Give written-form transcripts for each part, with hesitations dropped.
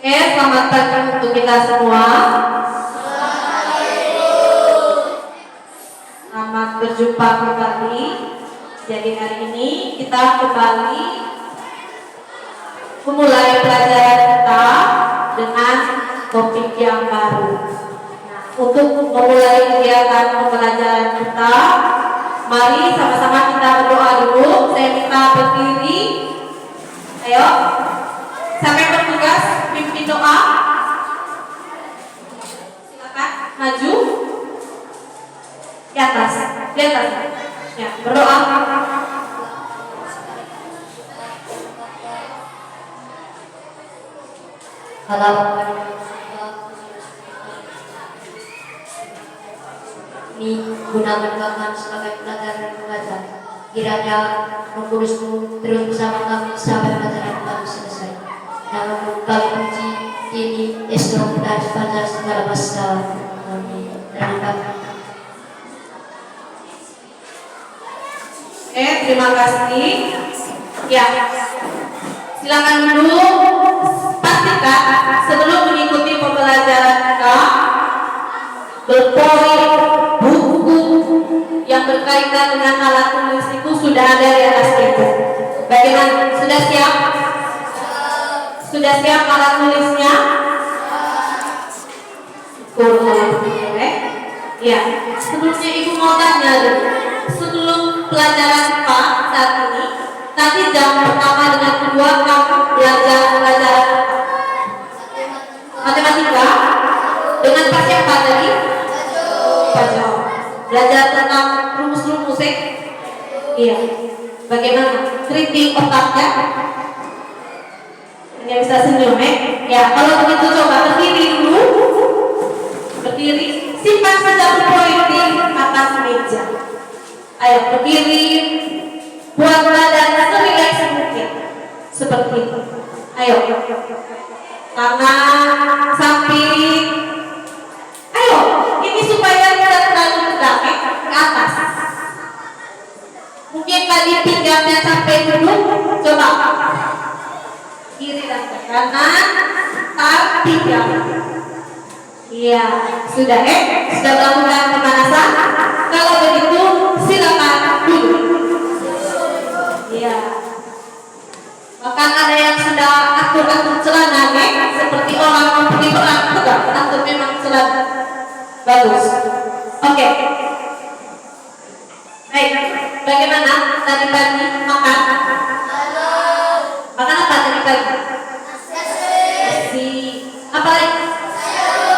Selamat pagi untuk kita semua. Selamat berjumpa kembali. Jadi hari ini kita kembali memulai pelajaran kita dengan topik yang baru. Nah, untuk memulai kegiatan pembelajaran kita, mari sama-sama kita berdoa dulu. Saya minta berdiri. Ayo. Sampai bertugas pimpin doa. Silakan maju. Di atas. Ya, berdoa. Kalau ini gunakan Tuhan sebagai pelajaran mengajar. Kiranya Roh Kudus-Mu terus bersama kami sampai pelajaran kami selesai. Nama kami puji ini esok dan pada segala masa. Amin. Terima kasih. Ya, silakan dulu pastikan sebelum mengikuti pembelajaran kita berpoin buku yang berkaitan dengan alat tulis itu sudah ada di atas itu. Bagaimana? Sudah siap? Sudah siap alat tulisnya? Ya, sebelumnya Ibu mau tanya dulu. Sebelum pelajaran Pak saat ini, tadi jam pertama dengan kedua kamu belajar pelajaran matematika dengan Pak siapa tadi? Pak Jo. Belajar tentang rumus-rumus Iya. Bagaimana? Kritik otaknya? Nggak bisa senyum ya. Kalau begitu coba berdiri dulu. Berdiri. Simpan saja poin di atas meja. Ayo berdiri. Buat badan serileks mungkin. Seperti itu. Ayo. Tangan samping. Ayo. Ini supaya tidak terlalu tegak ke atas. Mungkin tadi pinggangnya sampai dulu. Coba. Kiri dan ke kanan. Tar pinggang. Iya, sudah sudah melakukan pemanasan. Kalau begitu silakan duduk. Iya. Bahkan ada yang sudah atur-atur celana seperti orang pergi perang juga atur memang celana. Bagus. Oke. Baik. Bagaimana tadi pagi makan? Makan apa tadi pagi? Nasi. Apa lagi?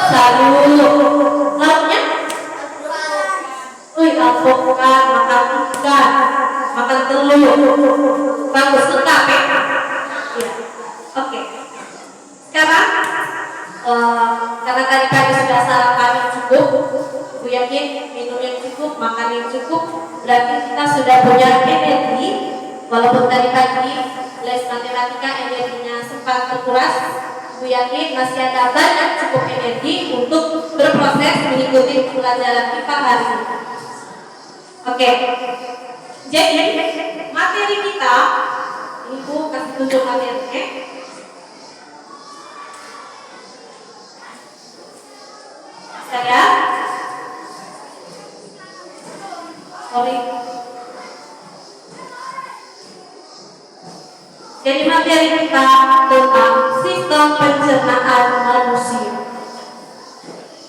Sayur. Lauknya? Alpukat, makan ikan, makan telur. Bagus, lengkap ya? Iya. Oke. Sekarang karena tadi pagi sudah sarapan yang cukup, Bu yakin minum yang cukup, makan yang cukup, berarti kita sudah punya energi. Walaupun tadi pagi les matematika energinya sempat terkuras, Bu yakin masih ada banyak cukup energi untuk berproses mengikuti pelajaran kita hari ini. Oke. Jadi materi kita, Ibu kasih tunjuk materinya. Saya sorry. Jadi materi kita tentang sistem pencernaan manusia.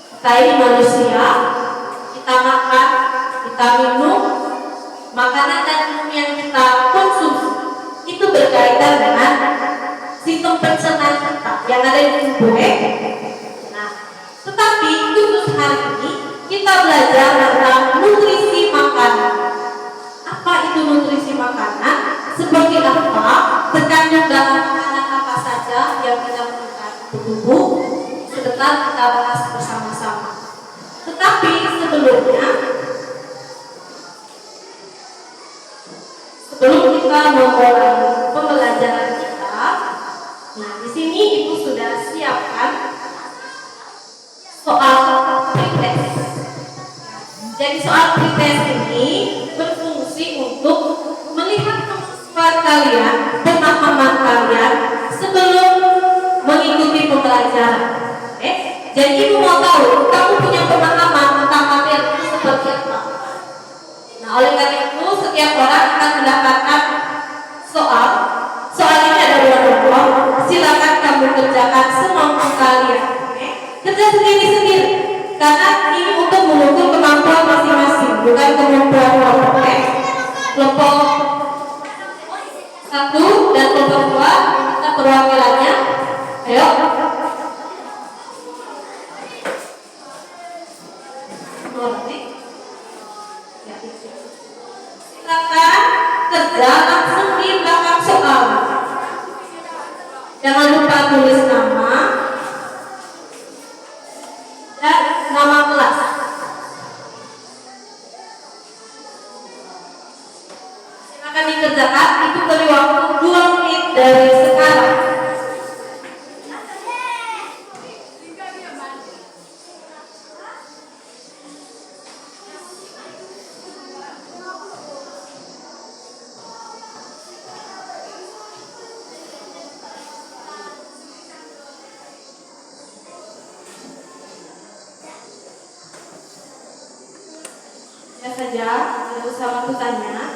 Kita ini manusia, kita makan, kita minum, makanan dan minum yang kita konsumsi itu berkaitan dengan sistem pencernaan kita yang ada di tubuh. Nah, tetapi khusus hari ini kita belajar tentang nutrisi makanan. Apa itu nutrisi makanan? Seperti apa? Terkandung dalam makanan apa saja yang kita butuhkan untuk tubuh? Sebentar kita bahas bersama-sama. Tetapi sebelum kita memulai pembelajaran kita, nah di sini Ibu sudah siapkan soal pretest. Jadi soal pretest ini berfungsi untuk melihat kemampuan kalian, pemahaman kalian sebelum mengikuti pembelajaran Jadi ibu mau tahu, kamu punya pemahaman tentang materi itu seperti apa? Nah, oleh karena itu setiap orang akan mendapatkan soal. Soal ini ada 2 kelompok. Silakan kamu kerjakan semampu kalian. Oke? Kerja sendiri-sendiri. Karena ini untuk mengukur kemampuan masing-masing, bukan kemampuan kelompok. Oke? Kelompok 1 dan kelompok 2 kita perwakilannya. Ayo. Silakan kerja langsung di belakang soal. Jangan lupa tulis nama dan nama kelas. Silakan dikerjakan, itu beri waktu 2 menit dari sekarang. Ya saja, tidak usah waktu tanya.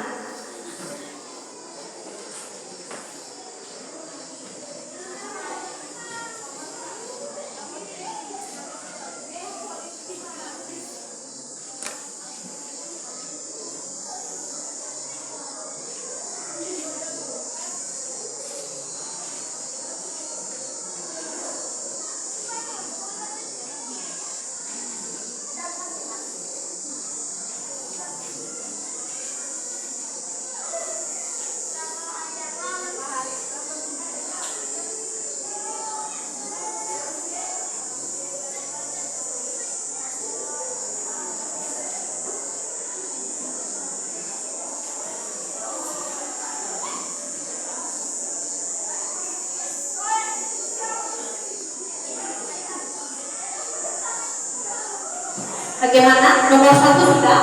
Bagaimana? Nomor 1 sudah?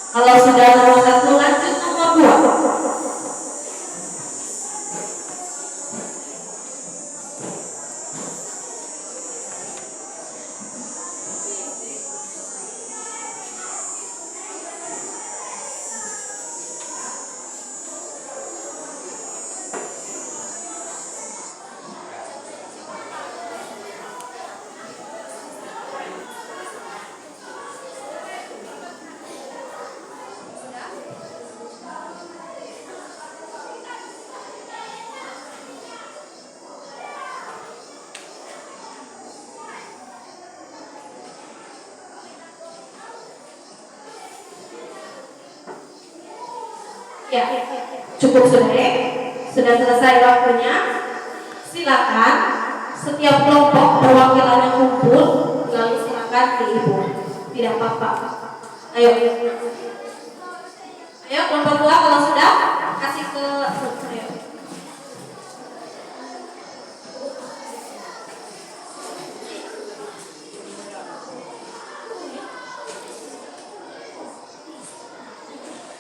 Kalau sudah nomor 1 lanjut nomor 2. Ya, cukup sudah selesai waktunya. Silakan setiap kelompok perwakilannya kumpul, lalu silakan ke ibu. Tidak apa-apa. Ayo, ayo kelompok 2 kalau sudah kasih ke ayo.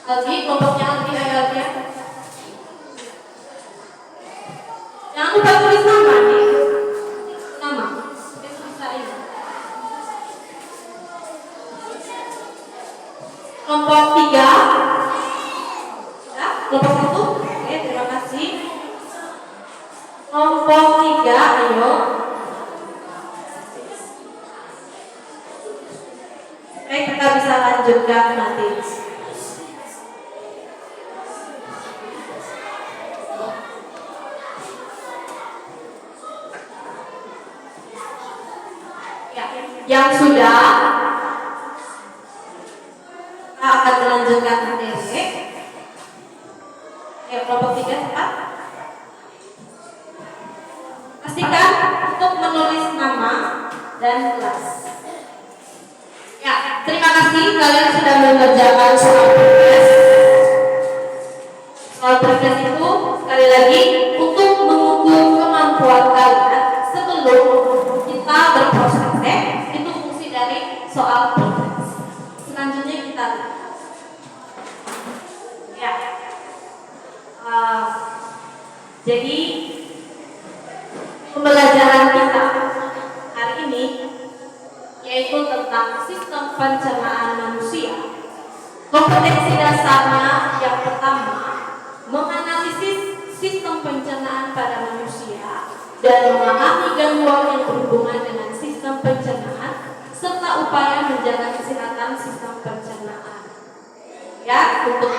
Lagi kelompoknya Aldi, ayo Aldi ya. Jangan lupa tulis nama nih. Nama. Bisa ini. Kelompok 3. Ya, kelompok 1. Oke, terima kasih. Kelompok 3, ayo. Oke, kita bisa lanjutkan nanti. Yang sudah, kita akan melanjutkan materi. Ayo kelompok 3 cepat. Pastikan untuk menulis nama dan kelas. Ya, terima kasih kalian sudah mengerjakan soal progres. Soal progres itu sekali lagi untuk mengukur kemampuan kalian sebelum kita berproses. Itu fungsi dari soal progres. Selanjutnya kita lihat. Ya. Jadi pembelajaran kita hari tentang sistem pencernaan manusia. Kompetensi dasarnya yang pertama, menganalisis sistem pencernaan pada manusia dan memahami gangguan yang berhubungan dengan sistem pencernaan serta upaya menjaga kesehatan sistem pencernaan. Ya, untuk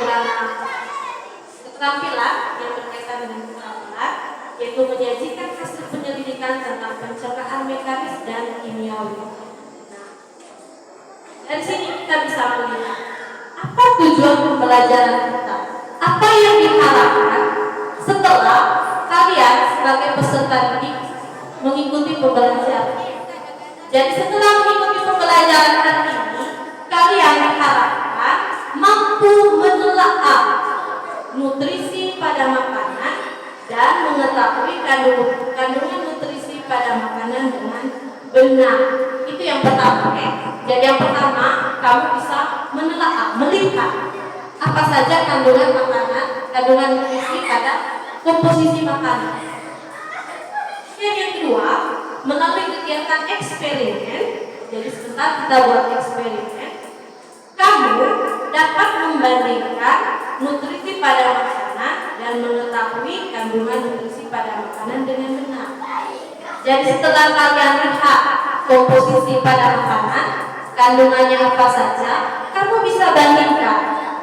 keterampilan yang berkaitan dengan keterampilan, yaitu menyajikan hasil penyelidikan tentang pencernaan mekanis dan kimiawi. Nah, dari sini kita bisa melihat apa tujuan pembelajaran kita, apa yang diharapkan setelah kalian sebagai peserta didik mengikuti pembelajaran. Jadi setelah mengikuti pembelajaran hari ini, kalian diharapkan mampu menelaah nutrisi pada makanan dan mengetahui kandungan nutrisi pada makanan dengan benar. Itu yang pertama. Jadi yang pertama, kamu bisa menelaah, melihat apa saja kandungan makanan, kandungan nutrisi pada komposisi makanan. Yang kedua, melalui kegiatan eksperimen, jadi sebentar kita buat eksperimen, kamu dapat membandingkan nutrisi pada makanan dan mengetahui kandungan nutrisi pada makanan dengan benar. Jadi setelah kalian lihat komposisi pada makanan, kandungannya apa saja, kamu bisa bandingkan.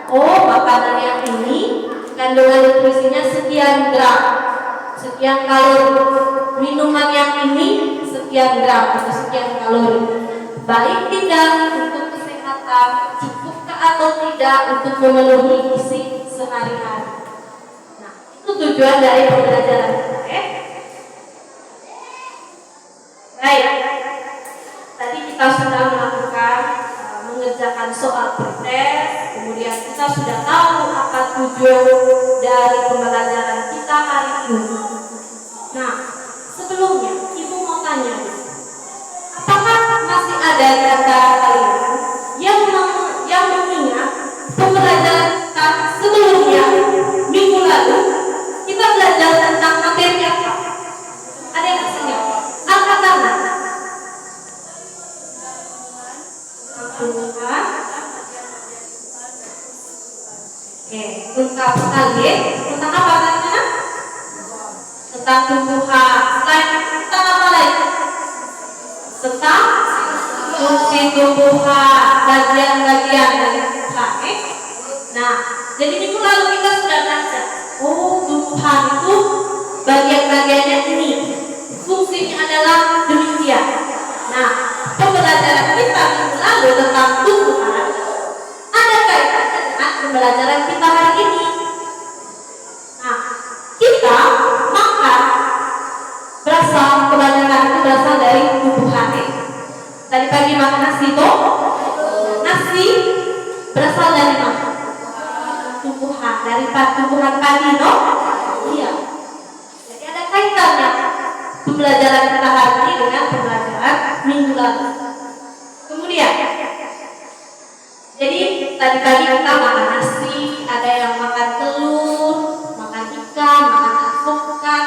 Oh, makanan yang ini kandungan nutrisinya sekian gram, sekian kalori. Minuman yang ini sekian gram atau sekian kalori. Baik tidak untuk kesehatan, cukupkah atau tidak untuk memenuhi isi sehari-hari. Nah, itu tujuan dari pembelajaran kita. Baik, tadi kita sudah melakukan mengerjakan soal bertes, kemudian kita sudah tahu apa tujuan dari pembelajaran kita hari ini. Nah, sebelumnya Ibu mau tanya, apakah masih ada di antara kalian yang mengingat pembelajaran kita sebelumnya minggu lalu kita belajar tentang materi apa? Ada yang masih ingat? Angkat tangan. Tumbuhan. Oke, lengkap sekali. Tentang apa tanya? Tentang tumbuhan. Selain tentang apa lagi? Tentang fungsi tumbuhan, bagian-bagian dari tumbuhan. Nah, jadi minggu lalu kita sudah belajar. Oh, tumbuhan itu bagian-bagiannya ini. Fungsinya adalah demikian. Nah, pembelajaran kita minggu lalu tentang tumbuhan ada kaitannya dengan pembelajaran kita hari ini. Nah, kita makan kebanyakan itu berasal dari tumbuhan. Tadi pagi makan nasi toh? Nasi berasal dari mana? Tumbuhan, dari tumbuhan padi toh? Iya. Jadi ada kaitannya pembelajaran kita hari ini dengan pembelajaran minggu lalu. Kemudian, jadi tadi pagi kita makan nasi, ada yang makan telur, makan ikan, makan alpukat,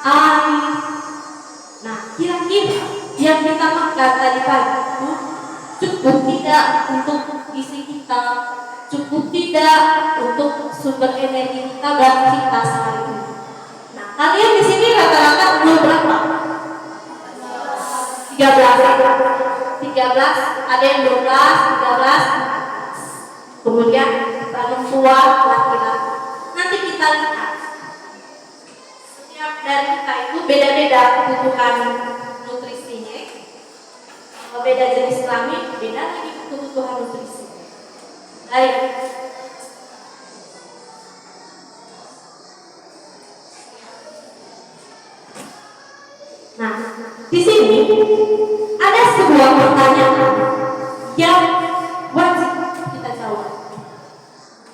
air. Nah, kira-kira yang kita makan tadi pagi itu cukup tidak untuk isi kita, cukup tidak untuk sumber energi kita beraktivitas hari ini. Nah, kalian di sini rata-rata umur berapa? 13, ada yang 12, 13, kemudian perempuan, laki-laki. Nanti kita lihat setiap dari kita itu beda-beda kebutuhan nutrisinya. Kalau beda jenis kelamin, beda lagi kebutuhan nutrisi. Baik. Nah, di sini ada sebuah pertanyaan yang wajib kita jawab.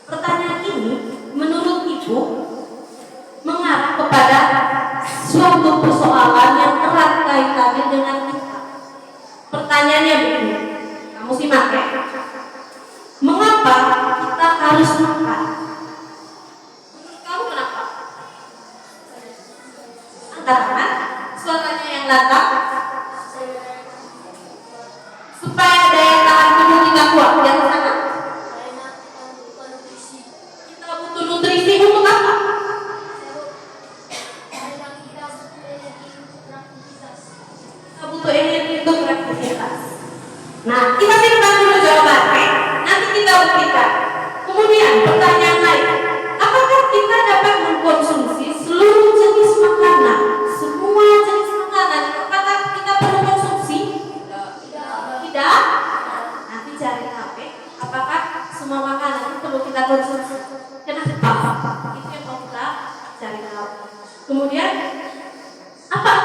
Pertanyaan ini menurut Ibu mengarah kepada suatu persoalan yang erat kaitannya dengan kita. Pertanyaannya begini, kamu simak ya. Mengapa kita harus makan? Menurut kamu kenapa? Angkat tangan. Suaranya yang lantang supaya daya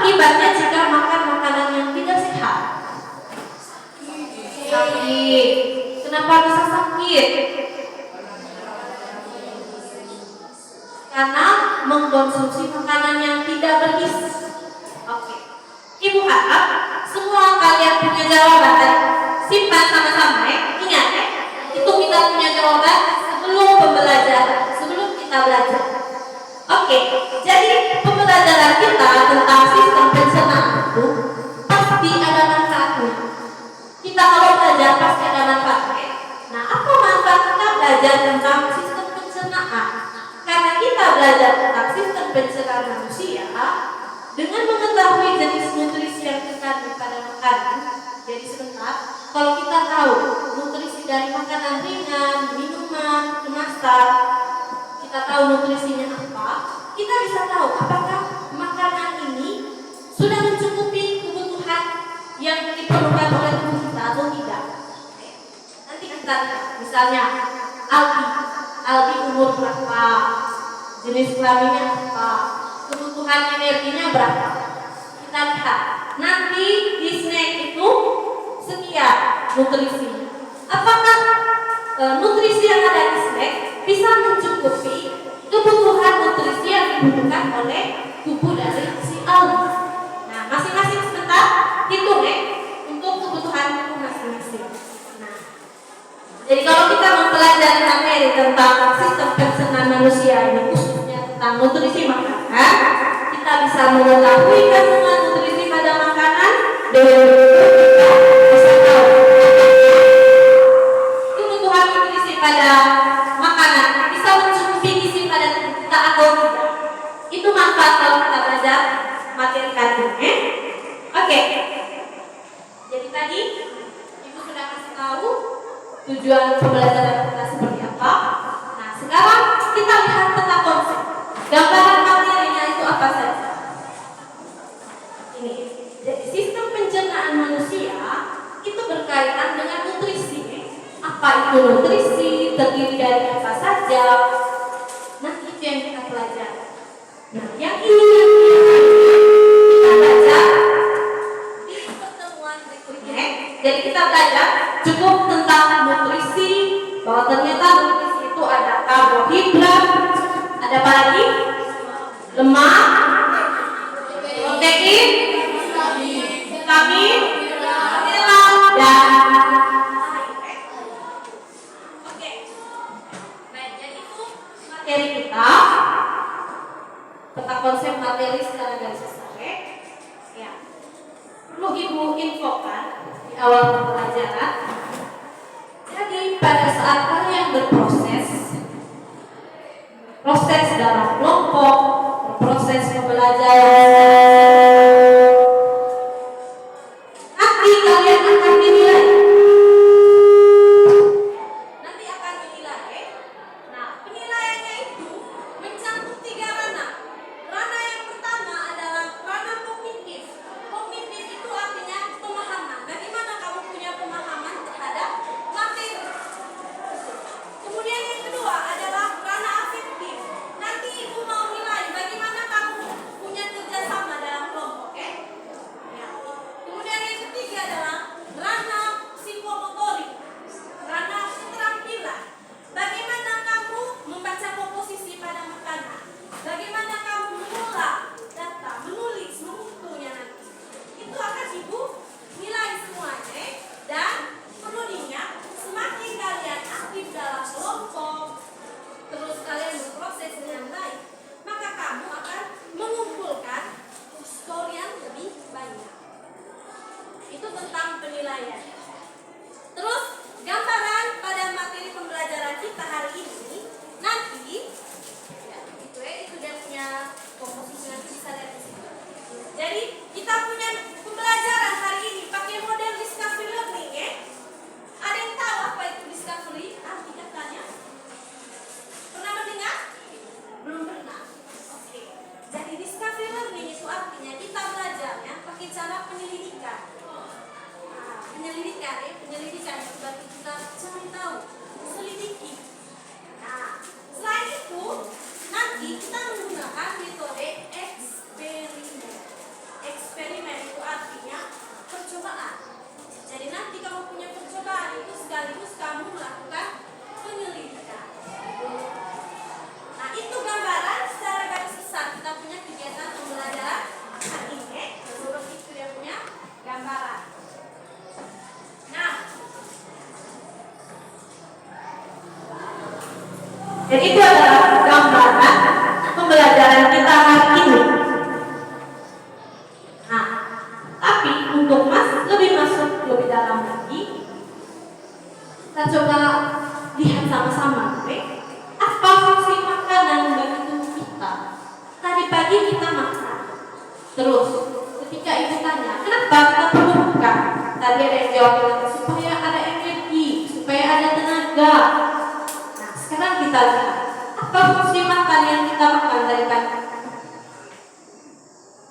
akibatnya jika makan makanan yang tidak sehat? Sakit. Kenapa bisa sakit? Karena mengkonsumsi makanan yang tidak bergizi. Oke. Ibu harap semua kalian punya jawaban tadi. Simpan sama-sama ya. Ingat ya. Itu kita punya jawaban sebelum pembelajaran, sebelum kita belajar. Oke. Jadi pembelajaran kita tentang sistem pencernaan itu pasti ada manfaatnya. Kita kalau belajar pasti ada manfaatnya. Nah, apa manfaat kita belajar tentang sistem pencernaan? Karena kita belajar tentang sistem pencernaan manusia dengan mengetahui jenis nutrisi yang terkandung pada makanan. Jadi sebentar, kalau kita tahu nutrisi dari makanan ringan, minuman, kemasan, kita tahu nutrisinya apa, kita bisa tahu apakah makanan ini sudah mencukupi kebutuhan yang diperlukan oleh tubuh kita atau tidak. Nanti kita lihat, misalnya algi umur berapa, jenis kelaminnya apa, kebutuhan energinya berapa. Kita lihat nanti di snack itu sekian nutrisinya. Apakah nutrisi yang ada di snack bisa mencukupi kebutuhan nutrisi yang dibutuhkan oleh tubuh dari si algi? Nah, masing-masing sebentar hitung ya untuk kebutuhan tubuh masing-masing. Nah, jadi kalau kita mempelajari materi tentang sistem pencernaan manusia ini khususnya tentang nutrisi makanan, kita bisa mengetahui kandungan nutrisi pada makanan dan kita bisa tahu kebutuhan nutrisi pada makanan bisa mencukupi gizi pada tubuh kita atau tidak. Itu manfaat kalau kita belajar materi kandungnya. Oke. Jadi tadi Ibu sudah kasih tahu tujuan pembelajaran kita seperti apa. Nah, sekarang kita lihat peta konsep. Gambaran materinya itu apa saja? Ini. Jadi sistem pencernaan manusia itu berkaitan dengan nutrisi. Apa itu nutrisi? Terdiri dari apa saja? Nah, itu yang kita pelajari. Nah, yang ini kita baca di pertemuan berikutnya. Jadi kita belajar cukup tentang nutrisi, bahwa ternyata nutrisi itu ada karbohidrat, ada apa lagi? Lemak, protein, vitamin, mineral, dan oke. Baik, jadi itu materi kita. Peta konsep materi secara garis besar ya. Perlu Ibu infokan di awal pembelajaran. Jadi pada saat kalian berproses dalam kelompok, proses pembelajaran, nanti kalian akan dinilai. Nah, penilaiannya itu mencakup 3 ranah. Ranah yang pertama adalah ranah kognitif. Kognitif itu artinya pemahaman. Bagaimana kamu punya pemahaman terhadap materi. Kemudian yang kedua adalah ranah afektif. Nanti Ibu mau nilai bagaimana kamu punya kerjasama dalam kelompok, ya. Kemudian yang ketiga adalah ranah psikomotorik, ranah keterampilan. Bagaimana kamu membaca komposisi pada makanan, bagaimana kamu mengolah data, menulis, mengukurnya nanti. Itu akan Ibu nilai semuanya. Dan perlu diingat, semakin kalian aktif dalam kelompok, terus kalian berproses dengan baik, maka kamu akan mengumpulkan skor yang lebih banyak. Itu tentang penilaian. Terus gambaran pada materi pembelajaran kita hari ini nanti ya, itu dia punya komposisi, nanti bisa lihat di sini. Jadi kita punya pembelajaran hari ini pakai model discovery learning ya. Ada yang tahu apa itu discovery? Arti katanya? Pernah mendengar? Belum pernah. Oke. Jadi discovery learning itu artinya kita belajarnya pakai cara penyelidikan. Penyelidikan berarti kita cari tahu, selidiki. Nah, selain itu nanti kita menggunakan metode eksperimen. Dan itu adalah gambaran pembelajaran kita hari ini. Nah, tapi untuk lebih masuk lebih dalam lagi, kita coba lihat sama-sama, oke? Apa fungsi makanan bagi tubuh kita? Tadi pagi kita makan, terus ketika ibu tanya, kenapa kita perlu makan? Tadi ada yang jawab bilang, supaya ada energi, supaya ada tenaga. Nah, sekarang kita lihat, apa fungsi makan yang kita makan tadi pagi?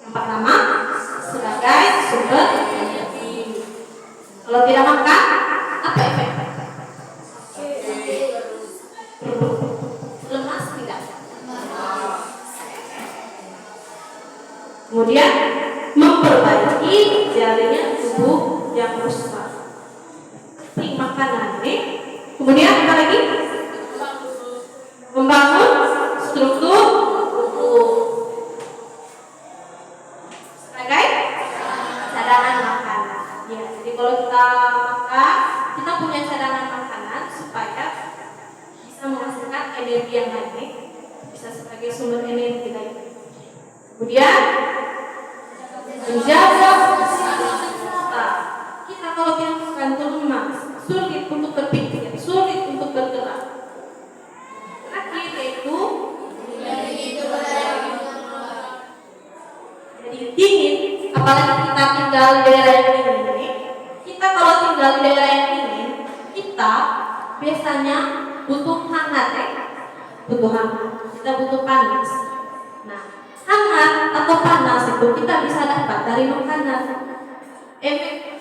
Yang pertama, sebagai sumber energi. Kalau tidak makan, apa efeknya? Lemas tidak? Kemudian memperbaiki jaringan tubuh yang rusak. Penting makanan nih. Kemudian apa lagi? Membangun struktur tubuh. Sebagai cadangan makanan. Ya, jadi kalau kita makan, kita punya cadangan makanan supaya bisa menghasilkan energi yang baik, bisa sebagai sumber energi lagi. Kemudian menjaga kesehatan. Kita kalau tidak makan lemas, sulit untuk berpikir, sulit untuk bergerak. Terakhir yaitu jadi dingin, apalagi kita tinggal di daerah yang dingin ini. Kita kalau tinggal di daerah yang dingin, kita biasanya butuh hangat ya, butuh hangat. Kita butuh panas. Nah, hangat atau panas itu kita bisa dapat dari makanan.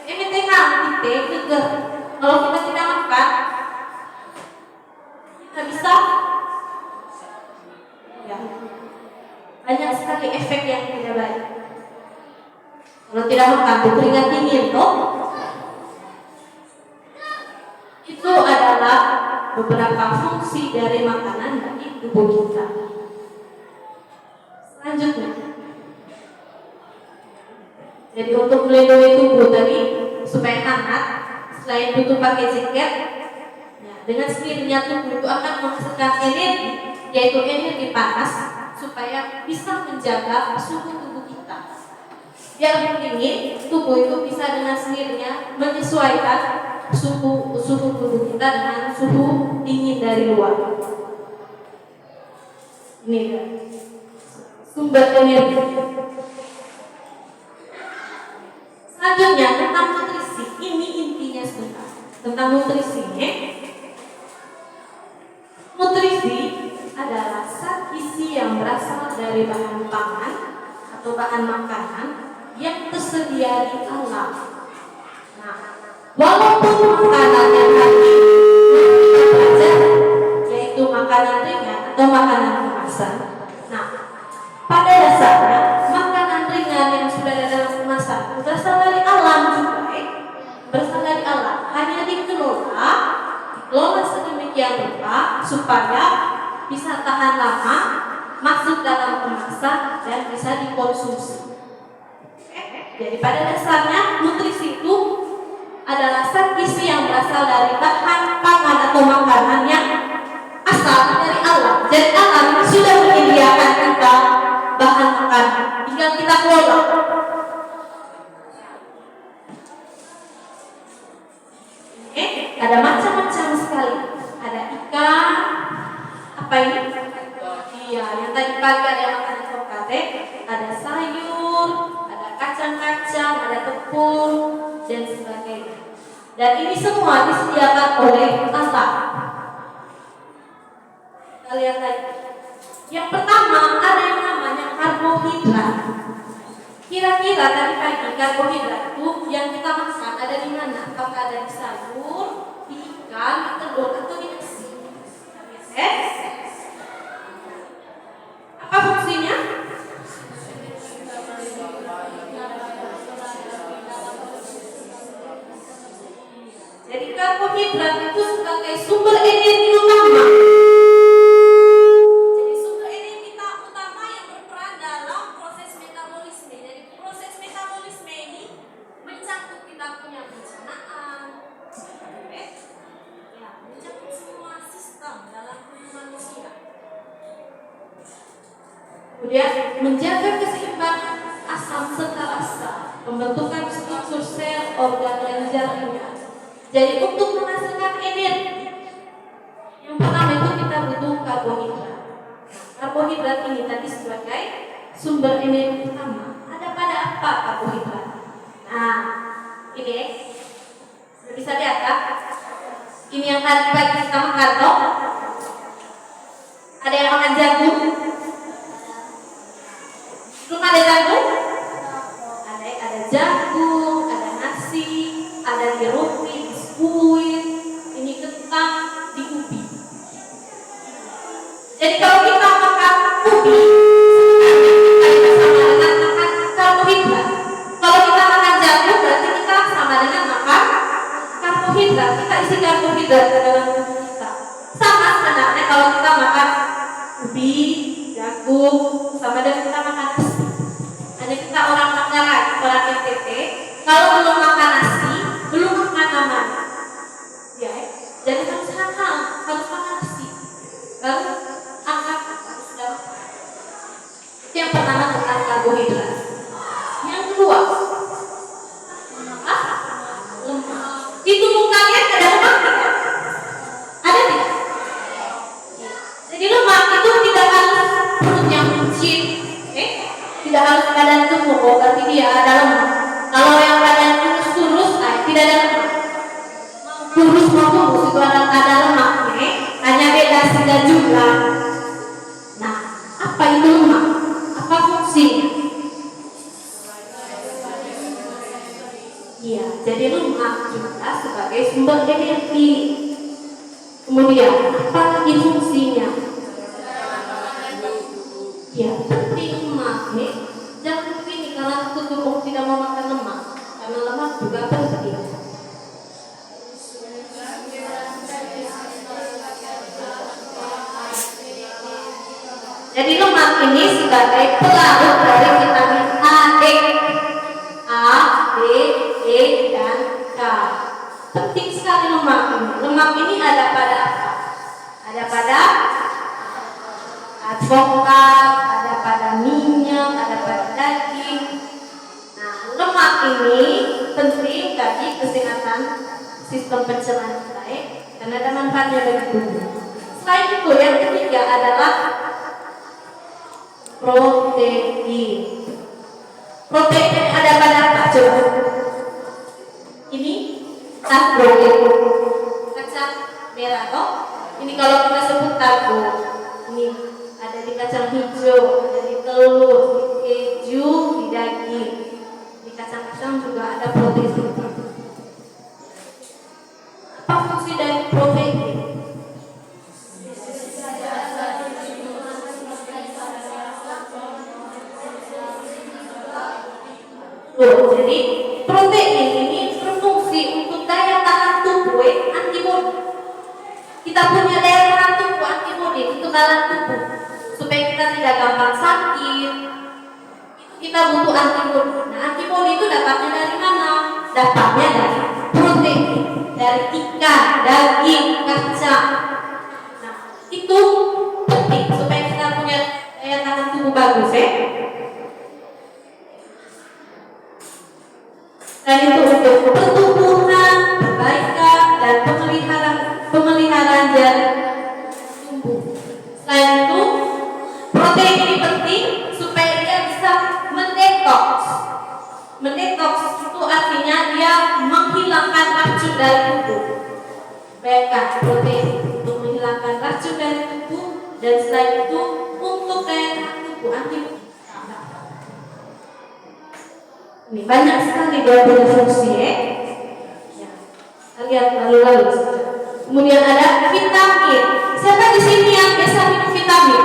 MTH kita geger. Kalau kita tidak makan, kita bisa ya, banyak sekali efek yang tidak baik. Kalau tidak makan, tuh keringat dingin toh. Itu adalah beberapa fungsi dari makanan bagi tubuh kita. Selanjutnya, jadi untuk melindungi tubuh tadi supaya hangat, selain butuh pakai jaket, ya, dengan sendirinya tubuh itu akan menghasilkan energi, yaitu energi panas, supaya bisa menjaga suhu tubuh kita. Biar dingin, tubuh itu bisa dengan sendirinya menyesuaikan suhu tubuh kita dengan suhu dingin dari luar. Ini ya, sumber energi. Selanjutnya tentang nutrisi. Ini intinya sebentar tentang nutrisi. Nutrisi adalah zat gizi yang berasal dari bahan pangan atau bahan makanan yang tersedia di alam. Nah, walaupun makanan yang tadi kita pelajari yaitu makanan ringan atau makanan kemasan. Nah, pada dasarnya makanan ringan yang sudah ada dalam kemasan berasal dari alam juga, berasal dari alam. Hanya dikelola sedemikian rupa supaya bisa tahan lama, masuk dalam kemasan dan bisa dikonsumsi. Jadi pada dasarnya nutrisi itu adalah zat gizi yang berasal dari bahan pangan atau makanan yang asal dari alam. Jadi alam sudah menyediakan kita bahan makanan, tinggal kita kelola. Ada macam-macam sekali. Ada ikan, apa ini? Iya, yang tadi pagi ada makanan kokate, ada sayur, ada kacang-kacang, ada tepung dan sebagainya. Dan ini semua disediakan oleh alam. Kita lihat lagi. Yang pertama ada yang namanya karbohidrat. Kira-kira tadi pagi karbohidrat itu yang kita makan ada di mana? Apakah ada di sayur, di ikan, di telur, atau di nasi? Apa fungsinya? Jadi karbohidrat itu sebagai sumber energi utama. Jadi sumber energi utama yang berperan dalam proses metabolisme. Jadi proses metabolisme ini mencakup kita punya pencernaan, ya, mencakup semua sistem dalam tubuh manusia. Kemudian menjaga keseimbangan asam serta rasa, pembentukan struktur sel organ dan jaringan. Jadi untuk menghasilkan energi, yang pertama itu kita butuh karbohidrat. Karbohidrat ini tadi sebagai sumber energi utama. Ada pada apa karbohidrat? Nah, ini bisa lihat kan? Ini yang tadi pagi kita makan toh. Ada yang makan jagung? Belum ada jagung? Ada jagung, ada nasi, ada di roti, biskuit, ini kentang, di ubi. Jadi kalau kita makan ubi, kita sama dengan makan karbohidrat. Kalau kita makan jagung, berarti kita sama dengan makan karbohidrat. Kita isi karbohidrat ke dalam tubuh kita. Sama sebenarnya kalau kita makan ubi, jagung, sama dengan kita makan nasi. Hanya kita orang Manggarai, orang NTT, kalau belum makan nasi, belum makan namanya. Ya, jadi harus makan nasi. Lalu angkat sudah. Itu yang pertama tentang karbohidrat. Yang kedua, lemak. Di tubuh kalian ada lemak tidak? Ada tidak? Jadi lemak itu tidak harus perut yang buncit, tidak harus badan gemuk, berarti dia ada lemak. Kalau yang badan kurus, tidak ada lemak. Kurus mau kurus itu ada lemaknya, hanya beda sida jumlah. Nah, apa itu lemak? Apa fungsinya? Iya, jadi lemak juga sebagai sumber energi. Kemudian, apa lagi fungsinya? Ya, penting lemak nih. Jangan begini kalau tubuh tidak mau makan lemak, karena lemak juga penting. Jadi lemak ini sebagai pelarut dari vitamin A, D, E, dan K. Penting sekali lemak ini. Lemak ini ada pada apa? Ada pada advokat, ada pada minyak, ada pada daging. Nah, lemak ini penting bagi kesehatan sistem pencernaan kita, karena ada manfaatnya bagi tubuh. Selain itu, yang ketiga adalah protein. Protein ada pada apa? Coba. Ini karbo, kacang merah toh. Ini kalau kita sebut karbo. Ini ada di kacang hijau, ada di telur, di keju, di daging. Di kacang-kacang juga ada protein. Apa fungsi dari protein? Jadi protein ini berfungsi untuk daya tahan tubuh, antibodi. Kita punya daya tahan tubuh, antibodi, kekebalan tubuh, supaya kita tidak gampang sakit. Kita butuh antibodi. Nah, antibodi itu dapatnya dari mana? Dapatnya dari protein, dari ikan, daging, kacang. Nah, itu penting supaya kita punya daya tahan tubuh bagus, Dan itu untuk pertumbuhan, perbaikan, dan pemeliharaan jaringan tubuh. Selain itu, protein ini penting supaya dia bisa mendetoks. Mendetoks itu artinya dia menghilangkan racun dari tubuh. Bayangkan protein untuk menghilangkan racun dari tubuh, dan selain itu untuk daya tahan tubuh, antibodi. Ini banyak sekali dia punya fungsi, ya. Lihat lalu-lalu. Kemudian ada vitamin. Siapa di sini yang biasa minum vitamin?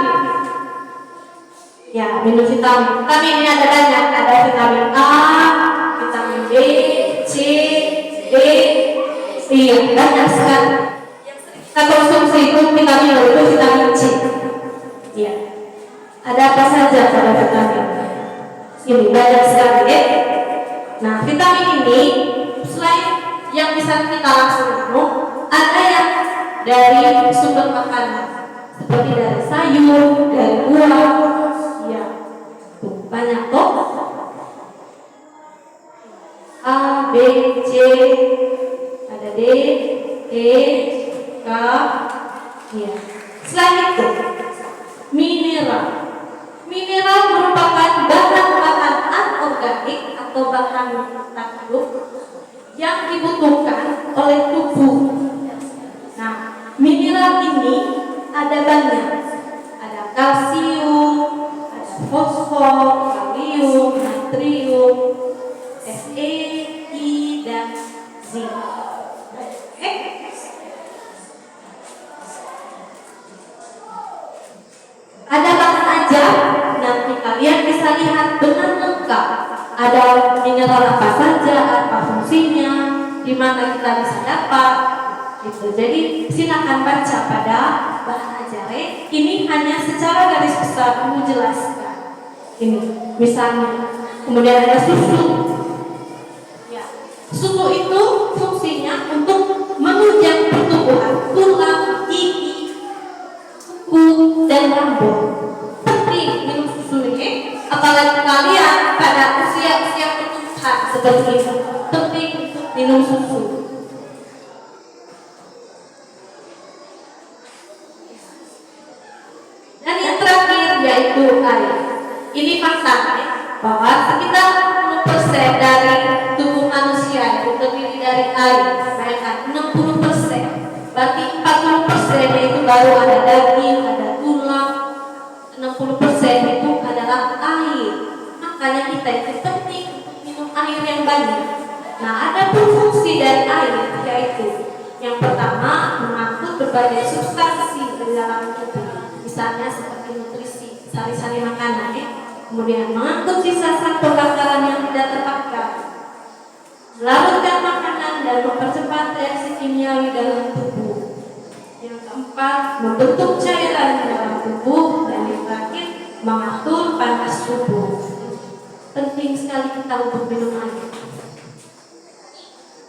Ya, minum vitamin. Vitamin ini ada banyak. Ada vitamin A, vitamin B, C, D, iya, banyak sekali. Kita konsumsi itu vitamin itu vitamin C. Ya. Ada apa saja pada vitamin? Ini banyak sekali, ya. Nah, vitamin ini selain yang bisa kita langsung minum, ada yang dari sumber makanan, seperti dari sayur, dari buah, ya, banyak toh. A, B, C, ada D, E, K, ya. Selain itu, mineral. Mineral merupakan bahan-bahan anorganik atau bahan tak hidup yang dibutuhkan oleh tubuh. Nah, mineral ini ada banyak. Ada kalsium, ada fosfor, kalium, natrium, Fe, I, dan zinc. Ada bahan aja, nanti kalian bisa lihat dengan lengkap. Ada mineral apa saja, apa fungsinya, di mana kita bisa dapat. Gitu. Jadi silakan baca pada bahan ajarnya. Ini hanya secara garis besar menjelaskan. Ini misalnya, kemudian ada susu. Ya. Susu itu fungsinya untuk menunjang pertumbuhan tulang, gigi, kuku, dan rambut. Penting minum susu ini, apalagi kalian pada usia-usia pertumbuhan seperti ini. Penting minum susu. Dan yang terakhir yaitu air. Ini faktanya bahwa sekitar 60% dari tubuh manusia itu terdiri dari air. Bayangkan 60%. Berarti 40% itu baru ada daging, ada tulang. 60% itu adalah air. Makanya kita itu penting minum air yang banyak. Nah, ada fungsi dari air, yaitu yang pertama mengangkut berbagai substansi di dalam tubuh. Misalnya seperti nutrisi, sari-sari makanan, kemudian mengangkut sisa zat pembakaran yang tidak terpakai, melarutkan makanan dan mempercepat reaksi kimiawi dalam tubuh. Yang keempat, membentuk cairan dalam tubuh, dan yang terakhir mengatur panas tubuh. Penting sekali kita untuk minum air.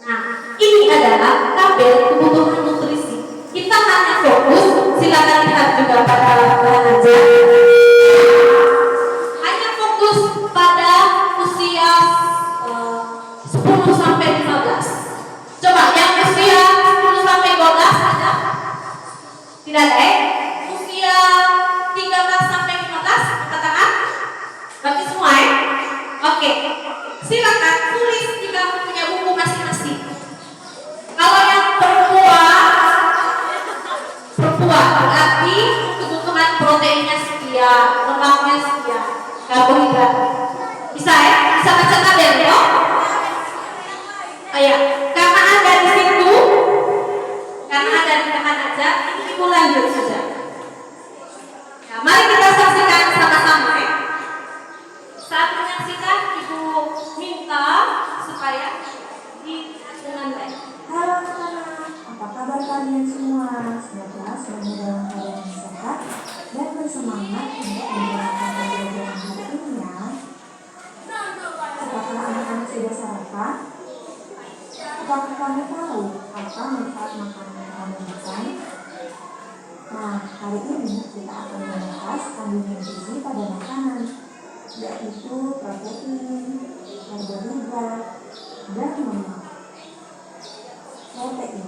Nah, ini adalah tabel kebutuhan nutrisi. Kita hanya fokus, silakan lihat juga pada bahan aja. Hanya fokus pada usia 10 sampai 15. Coba yang usia 10 sampai 12 ada? Tidak ada? Usia 13 sampai 15 angkat tangan? Berarti semua ya? Oke. Silakan tulis jika punya buku masing-masing. Kalau yang perempuan berarti kebutuhan proteinnya sekian, lemaknya sekian, karbohidrat. Bisa ya? Bisa baca tabel ya? Ya, karena ada di situ, karena ada di bahan aja, ini ibu lanjut saja. Ya, mari kita saksikan sama-sama ya. Saat menyaksikan, ibu minta supaya dilihat dengan baik. Halo anak-anak, apa kabar kalian semua? Semoga selalu dalam keadaan yang sehat dan bersemangat untuk menjalankan pembelajaran hari ini ya. Apakah anak-anak sudah sarapan? Apakah kamu tahu apa manfaat makanan yang kamu makan? Nah, hari ini kita akan membahas kandungan gizi pada makanan, yaitu protein, karbohidrat, dan lemak. Protein.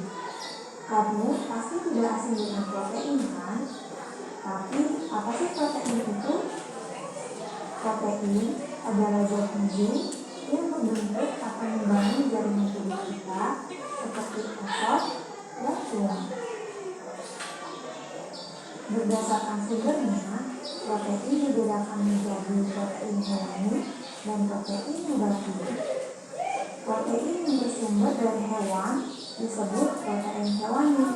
Kamu pasti tidak asing dengan protein kan? Tapi apa sih protein itu? Protein adalah zat gizi yang membentuk atau membangun jaringan tubuh kita seperti otot dan tulang. Berdasarkan sumbernya, protein dibedakan menjadi protein hewani dan protein nabati. Protein yang bersumber dari hewan disebut protein hewani,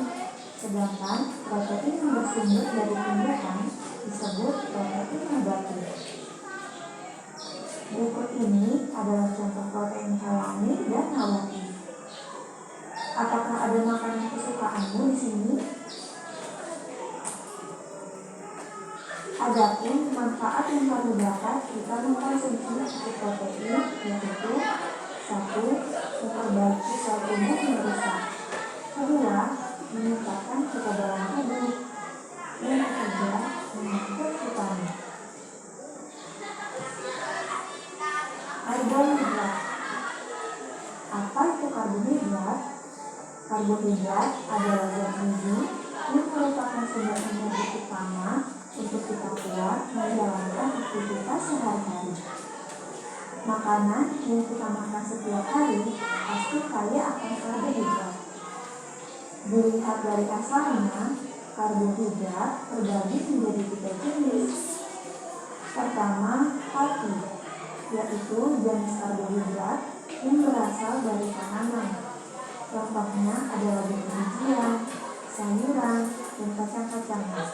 sedangkan protein yang bersumber dari tumbuhan disebut protein nabati. Berikut ini adalah contoh protein hewani dan nabati. Apakah ada makanan kesukaanmu di sini? Adapun manfaat yang kamu dapat jika mengkonsumsi protein yaitu 1. Memperbaiki sel tubuh yang rusak. 2. Meningkatkan kekebalan tubuh. Yang ketiga, mengatur vitamin. Karbohidrat. Apa itu karbohidrat? Karbohidrat adalah zat gizi yang merupakan sumber energi utama untuk kita kuat menjalankan aktivitas sehari-hari. Makanan yang kita makan setiap hari pasti kaya akan karbohidrat. Dilihat dari asalnya, karbohidrat terbagi menjadi 3 jenis. Pertama, pati, yaitu jenis karbohidrat yang berasal dari tanaman. Contohnya adalah buah-buahan, sayuran, dan kacang-kacangan.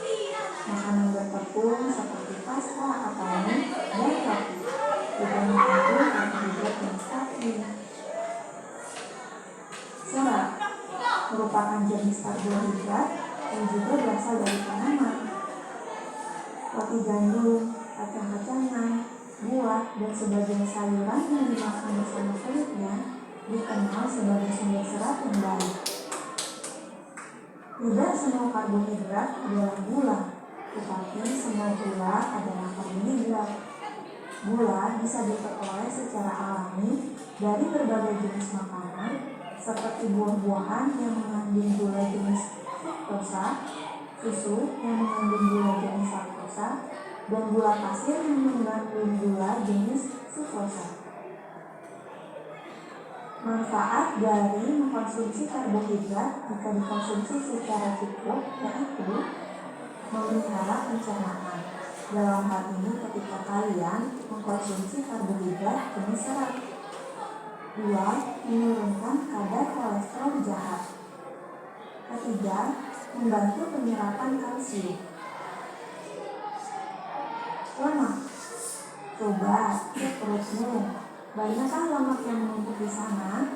Makanan bertepung seperti pasta atau mie dan roti juga mengandung karbohidrat jenis pati. Serat merupakan jenis karbohidrat yang juga berasal dari tanaman. Roti gandum, kacang-kacangan, buah, dan sebagian sayuran yang dimakan bersama kulitnya dikenal sebagai sumber serat yang baik. Tidak semua karbohidrat adalah gula, tetapi semua gula adalah karbohidrat. Gula bisa diperoleh secara alami dari berbagai jenis makanan, seperti buah-buahan yang mengandung gula jenis fruktosa, susu yang mengandung gula jenis laktosa, dan gula pasir yang mengandung gula jenis sukrosa. Manfaat dari mengkonsumsi karbohidrat jika dikonsumsi secara cukup yaitu memelihara pencernaan. Dalam hal ini ketika kalian mengkonsumsi karbohidrat jenis serat. 2. Menurunkan kadar kolesterol jahat. 3. Membantu penyerapan kalsium. Lemak. Coba cek perutmu. Banyakkah lemak yang menumpuk di sana?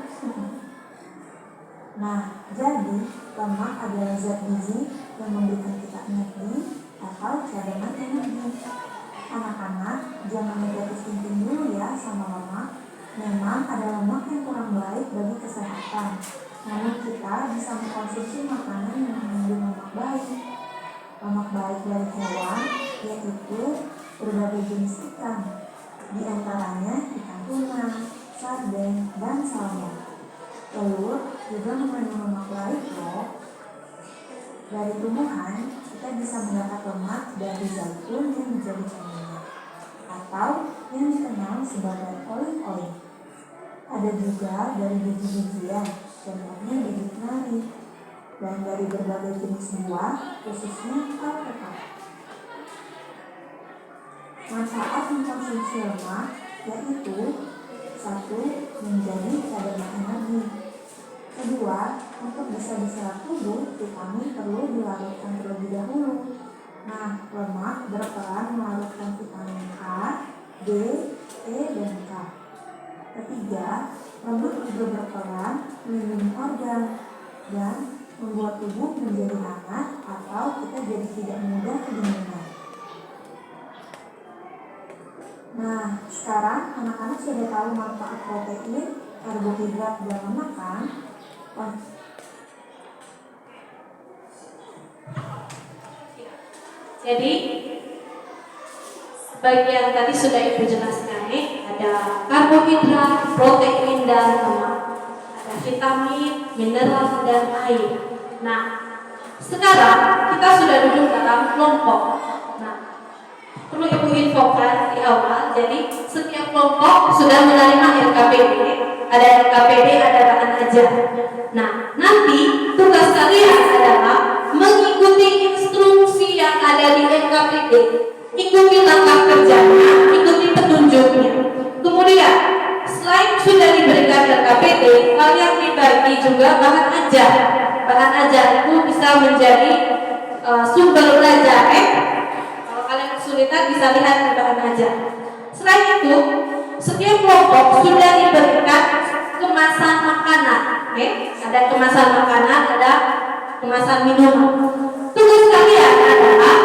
Nah, jadi lemak adalah zat gizi yang memberikan kita energi atau cadangan energi. Anak-anak, jangan negatif thinking dulu ya sama lemak. Memang ada lemak yang kurang baik bagi kesehatan. Namun kita bisa mengkonsumsi makanan yang mengandung lemak baik. Lemak baik dari hewan yaitu berbagai jenis ikan. Di antaranya ikan tuna, sarden, dan salmon. Telur juga mengandung lemak baik loh. Dari tumbuhan, kita bisa mendapat lemak dari zaitun yang dijadikan minyak atau yang dikenal sebagai olive. Ada juga dari biji-bijian, contohnya biji kenari, dan dari berbagai jenis buah, khususnya alpukat. Manfaat mengkonsumsi lemak yaitu 1. Menjadi cadangan energi. 2. Untuk bisa diserap tubuh, vitamin perlu dilarutkan terlebih dahulu. Nah, lemak berperan melarutkan vitamin A, D, E, dan K. 3. Lemak juga berperan melindungi organ dan membuat tubuh menjadi hangat atau kita jadi tidak mudah kedinginan. Nah, sekarang anak-anak sudah tahu manfaat protein, karbohidrat, dan lemak kan? Jadi bagian tadi sudah Ibu jelaskan nih, ada karbohidrat, protein, dan lemak. Ada vitamin, mineral, dan air. Nah, sekarang kita sudah duduk dalam kelompok. Nah, perlu Ibu infokan di awal, jadi setiap kelompok sudah menerima RKPD, ada RKPD, ada bahan ajar. Nah, nanti tugas kalian adalah mengikuti instruksi yang ada di RKPD, ikuti langkah kerjanya, ikuti petunjuknya. Kemudian, selain sudah diberikan RKPD, kalian dibagi juga bahan ajar. Bahan ajar itu bisa menjadi sumber belajar. Kalian kesulitan bisa lihat di bahan ajar. Selain itu, setiap kelompok sudah diberikan kemasan makanan. Ada kemasan makanan, ada kemasan minuman. Tugas kalian adalah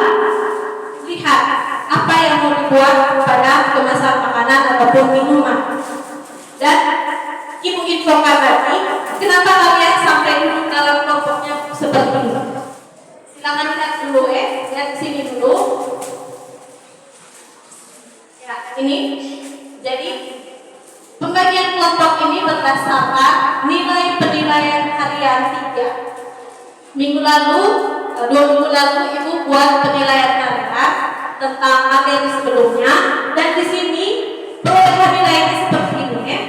lihat apa yang mau dibuat pada kemasan makanan ataupun minuman. Dan Ibu infokan lagi, kenapa kalian sampai duduk dalam kelompoknya seperti ini. Silakan lihat dulu lihat sini dulu. Ya, ini. Jadi kelompok ini berdasarkan nilai penilaian harian 3. Minggu lalu, 2 minggu lalu Ibu buat penilaian harian tentang materi sebelumnya, dan di sini perolehan nilainya seperti ini ya.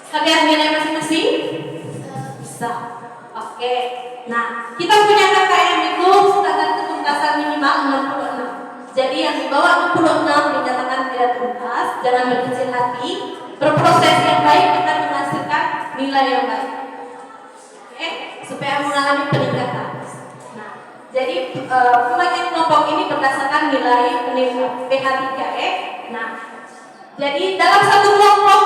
Kalian nilai masing-masing? Bisa. Oke. Nah, kita punya KKM itu standar ketuntasan minimal 66. Jadi yang di bawah 66 dinyatakan tidak tuntas, jangan berkecil hati. Berproses yang baik akan menghasilkan nilai yang baik. Oke, supaya mengalami peningkatan. Nah, jadi pembagian kelompok ini berdasarkan nilai PH3 ya. Nah, jadi dalam satu kelompok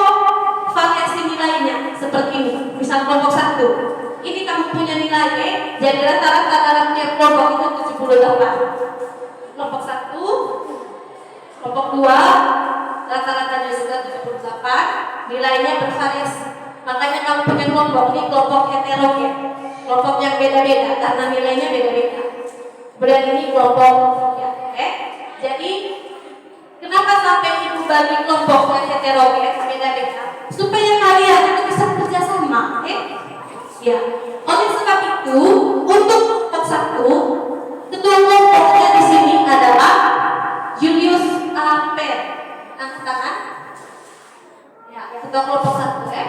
variasi nilainya seperti ini. Misal kelompok 1, ini kamu punya nilai ya, jadi rata-rata dalam tiap kelompok itu 78. Kelompok 1, kelompok 2, rata-ratanya juga 78, nilainya bervariasi. Makanya kamu punya kelompok ini kelompok heterogen, kelompok yang beda-beda karena nilainya beda-beda. Kemudian ini kelompok ya, jadi kenapa sampai Ibu bagi kelompok yang heterogen beda-beda? Supaya kalian itu bisa kerjasama, ya. Oleh sebab itu, untuk kelompok 1, ketua kelompoknya di sini adalah Julius Aper. Angkat tangan. Ya, ketua kelompok 1 ya.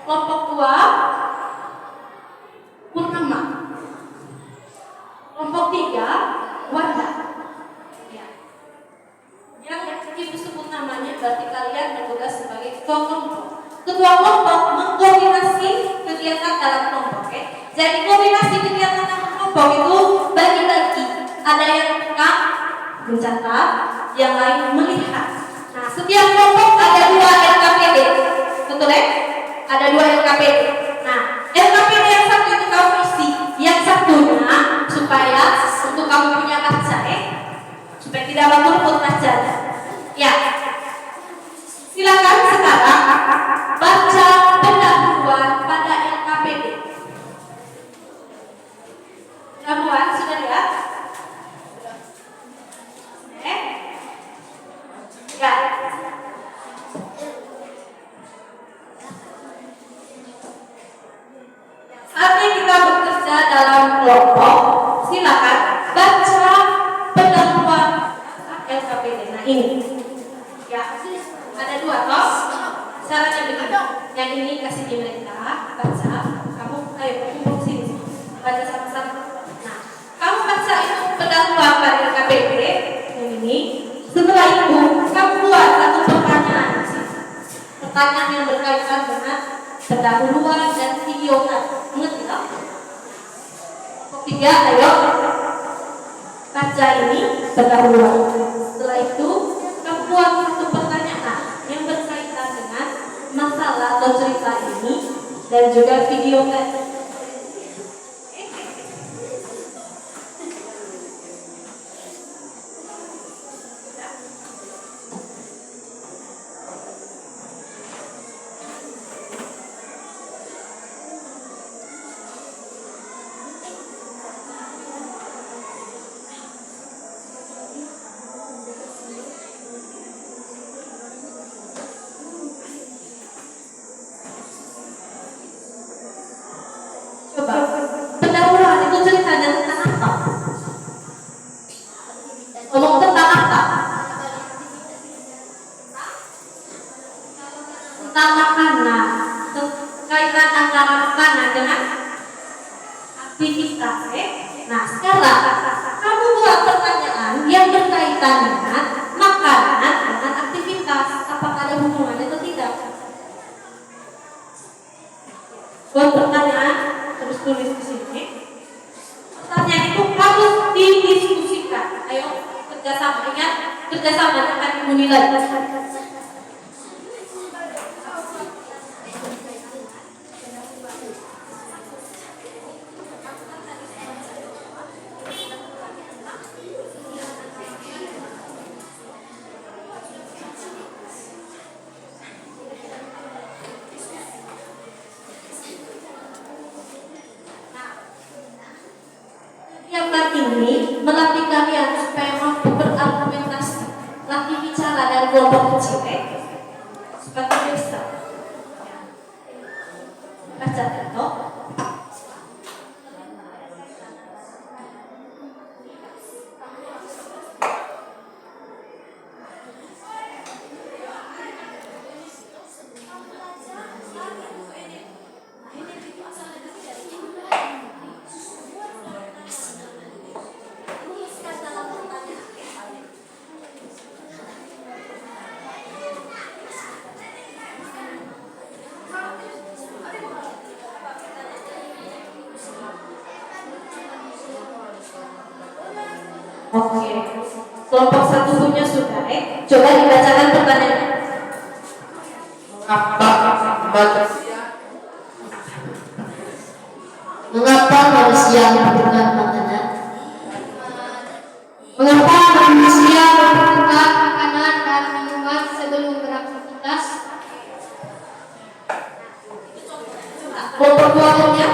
Kelompok 2 Purnama. Kelompok 3 Wanda. Ya. Yang Ibu sebut namanya berarti kalian bertugas sebagai ketua kelompok. Ketua kelompok mengkoordinasi kegiatan dalam kelompok ya. Jadi koordinasi kegiatan dalam kelompok itu bagi-bagi. Ada yang rekam, mencatat, yang lain melihat. Nah, setiap kelompok ada 2 LKPD. Betul ya? Ada 2 LKPD. Nah, LKPD yang satu itu kamu isi, yang satunya supaya untuk kamu punya baca supaya tidak berturut baca. Ya. Silakan sekarang baca pendahuluan pada LKPD. Pendahuluan sudah lihat? Ya. Saatnya kita bekerja dalam kelompok. Silakan baca pendahuluan LKPD. Nah ini, ya ada 2 toh. Caranya begini. Yang ini kasih di mereka baca. Kamu ayo kumpul sini. Baca sama-sama. Nah, kamu baca itu pendahuluan pada LKPD yang ini. Setelah itu kamu buat satu pertanyaan. Pertanyaan yang berkaitan dengan pendahuluan dan video kan. Mengerti tak? 3, ayo baca ini pendahuluan. Setelah itu kamu buat satu pertanyaan yang berkaitan dengan masalah atau cerita ini dan juga video kan. Coba, pendahuluan itu ceritanya tentang apa? Ngomong tentang apa? Tentang makanan. Kaitan antara makanan dengan aktivitas. Nah, sekarang kamu buat pertanyaan yang berkaitan dengan makanan dengan aktivitas. Apakah ada hubungannya atau tidak? Buat pertanyaan, terus tulis di sini. Pertanyaan itu harus didiskusikan. Ayo kerjasama, ingat kerjasama akan dimulai. Ini melatih kalian supaya mampu berargumentasi, latih bicara dari kelompok kecil, seperti biasa. kerja itu. Oke, kelompok satu punya sudah. Coba dibacakan pertanyaannya. Mengapa manusia membutuhkan makanan? Mengapa manusia membutuhkan makanan dan minuman sebelum beraktivitas? Kelompok dua punya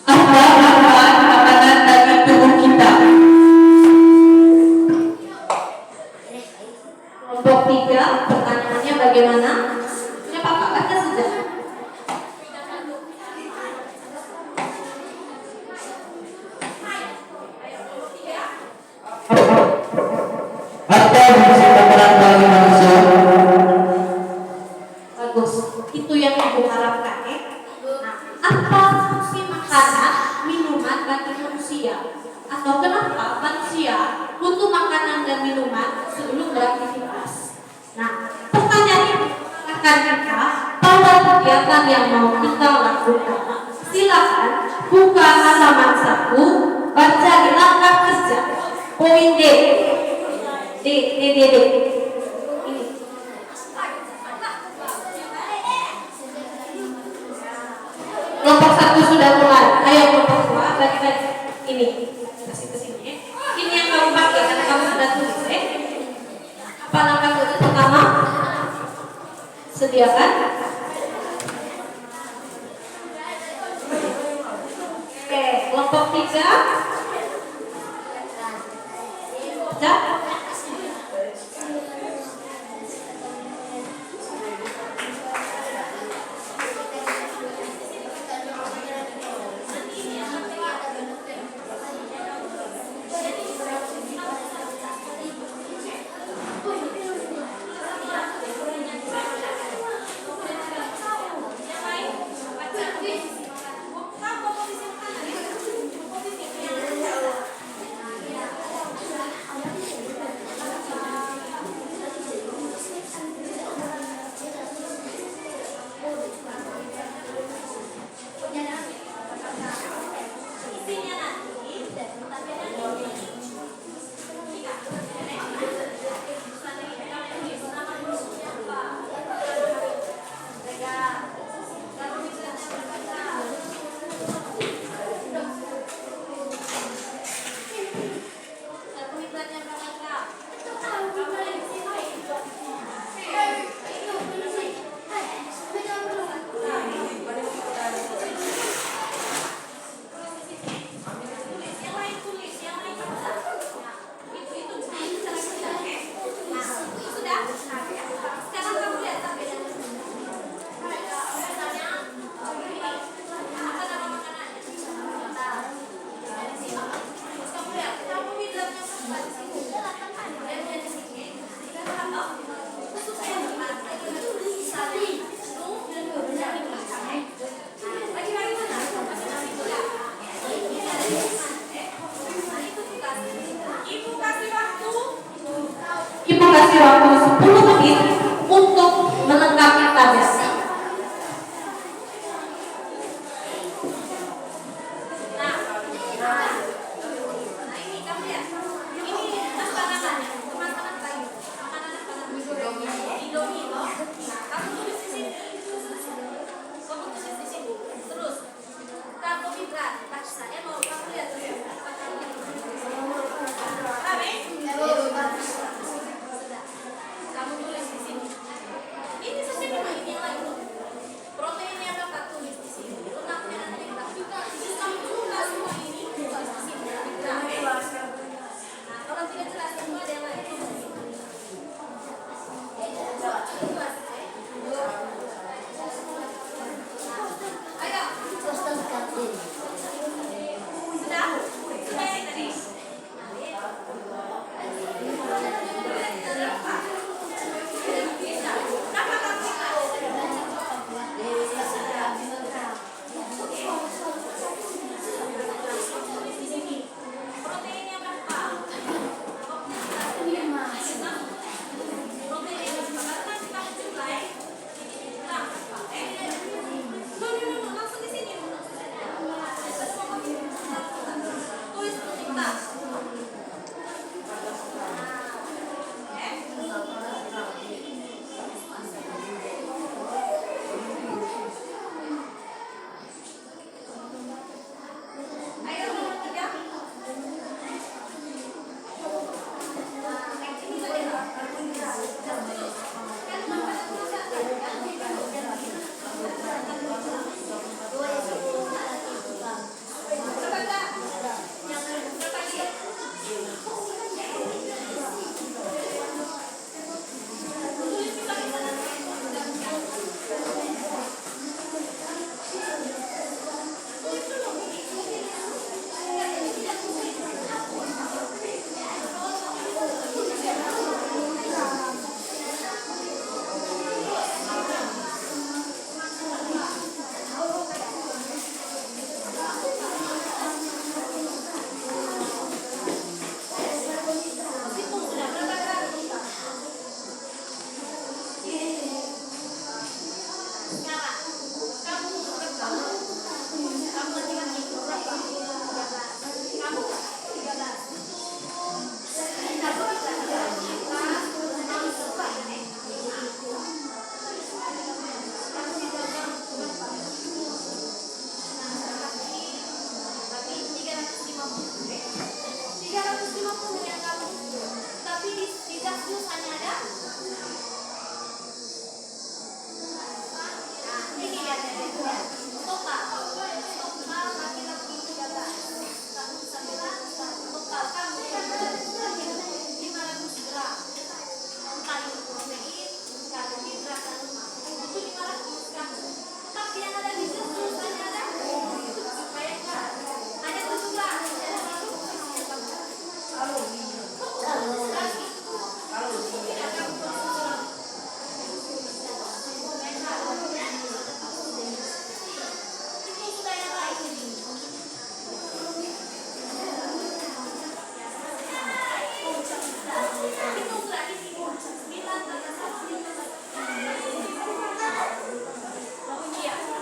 apa manfaat makanan bagi tubuh kita? Kelompok tiga, pertanyaannya bagaimana? Ya Pak, baca saja. Apa fungsi makanan bagi manusia? Bagus, itu yang ibu harapkan ya. Nah, apa fungsi makanan, minuman bagi manusia? Atau kenapa manusia butuh makanan dan minuman sebelum beraktivitas? Nah, pertanyaan ini akan kita pada kegiatan yang mau kita lakukan. Silakan buka halaman 1, baca di langkah kerja. Poin D. Ini. Kelompok 1 sudah mulai. Ayo kelompok 2 bagi-bagi. Ini kasih ke sini. Ini yang kamu pakai karena kamu sudah tulis. Apa langkah kerja pertama? Sediakan. Oke, kelompok 3. Baca.